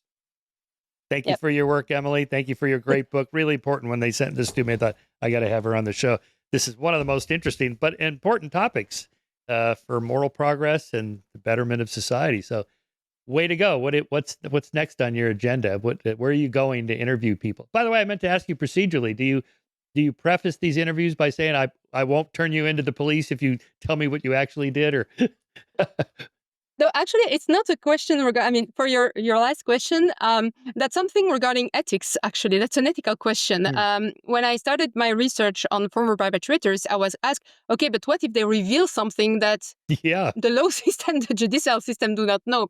Thank you for your work, Emilie. Thank you for your great book. Really important. When they sent this to me, I thought, I got to have her on the show. This is one of the most interesting but important topics for moral progress and the betterment of society. So, way to go. What's next on your agenda? Where are you going to interview people? By the way, I meant to ask you procedurally, do you preface these interviews by saying I won't turn you into the police if you tell me what you actually did, or No, actually, it's not a question for your last question, that's something regarding ethics, actually. That's an ethical question. When I started my research on former perpetrators, I was asked, okay, but what if they reveal something that the law system, the judicial system do not know?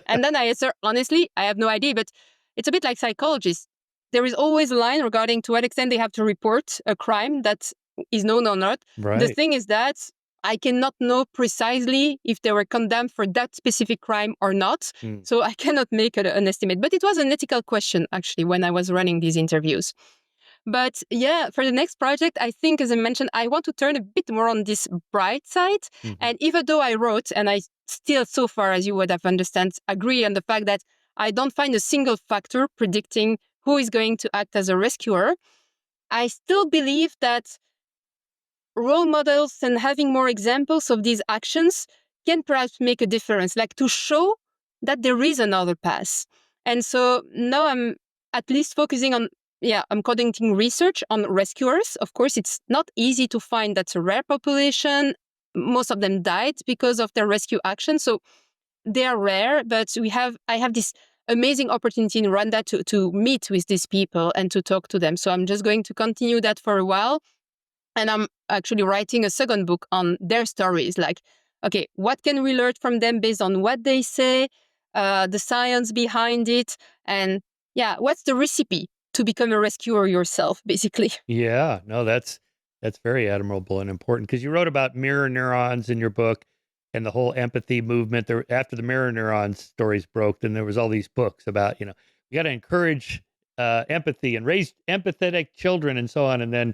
And then I answer, honestly, I have no idea, but it's a bit like psychologists. There is always a line regarding to what extent they have to report a crime that is known or not. Right. The thing is that I cannot know precisely if they were condemned for that specific crime or not. So I cannot make an estimate. But it was an ethical question, actually, when I was running these interviews. But yeah, for the next project, I think, as I mentioned, I want to turn a bit more on this bright side. And even though I wrote, and I still, so far, as you would have understood, agree on the fact that I don't find a single factor predicting who is going to act as a rescuer, I still believe that role models and having more examples of these actions can perhaps make a difference, like to show that there is another path. And so now I'm at least focusing on, I'm conducting research on rescuers. Of course, it's not easy to find. That's a rare population. Most of them died because of their rescue action. So they are rare, but I have this amazing opportunity in Rwanda to meet with these people and to talk to them. So I'm just going to continue that for a while. And I'm actually writing a second book on their stories. Like, okay, what can we learn from them based on what they say, the science behind it, and what's the recipe to become a rescuer yourself, basically. Yeah, no, that's very admirable and important, because you wrote about mirror neurons in your book and the whole empathy movement. There, after the mirror neurons stories broke, then there was all these books about, you got to encourage empathy and raise empathetic children and so on. And then,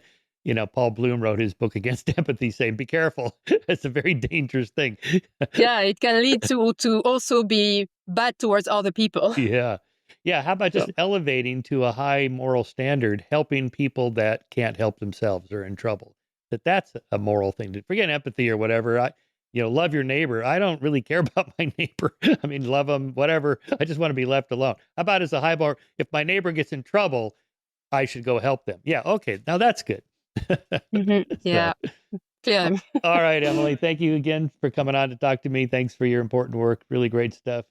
Paul Bloom wrote his book against empathy, saying, be careful. It's a very dangerous thing. Yeah, it can lead to also be bad towards other people. Yeah. Yeah. How about just elevating to a high moral standard, helping people that can't help themselves or in trouble? That's a moral thing. To forget empathy or whatever. Love your neighbor. I don't really care about my neighbor. I mean, love them, whatever. I just want to be left alone. How about as a high bar? If my neighbor gets in trouble, I should go help them. Yeah. Okay. Now that's good. Yeah. Yeah. All right, Emilie. Thank you again for coming on to talk to me. Thanks for your important work. Really great stuff.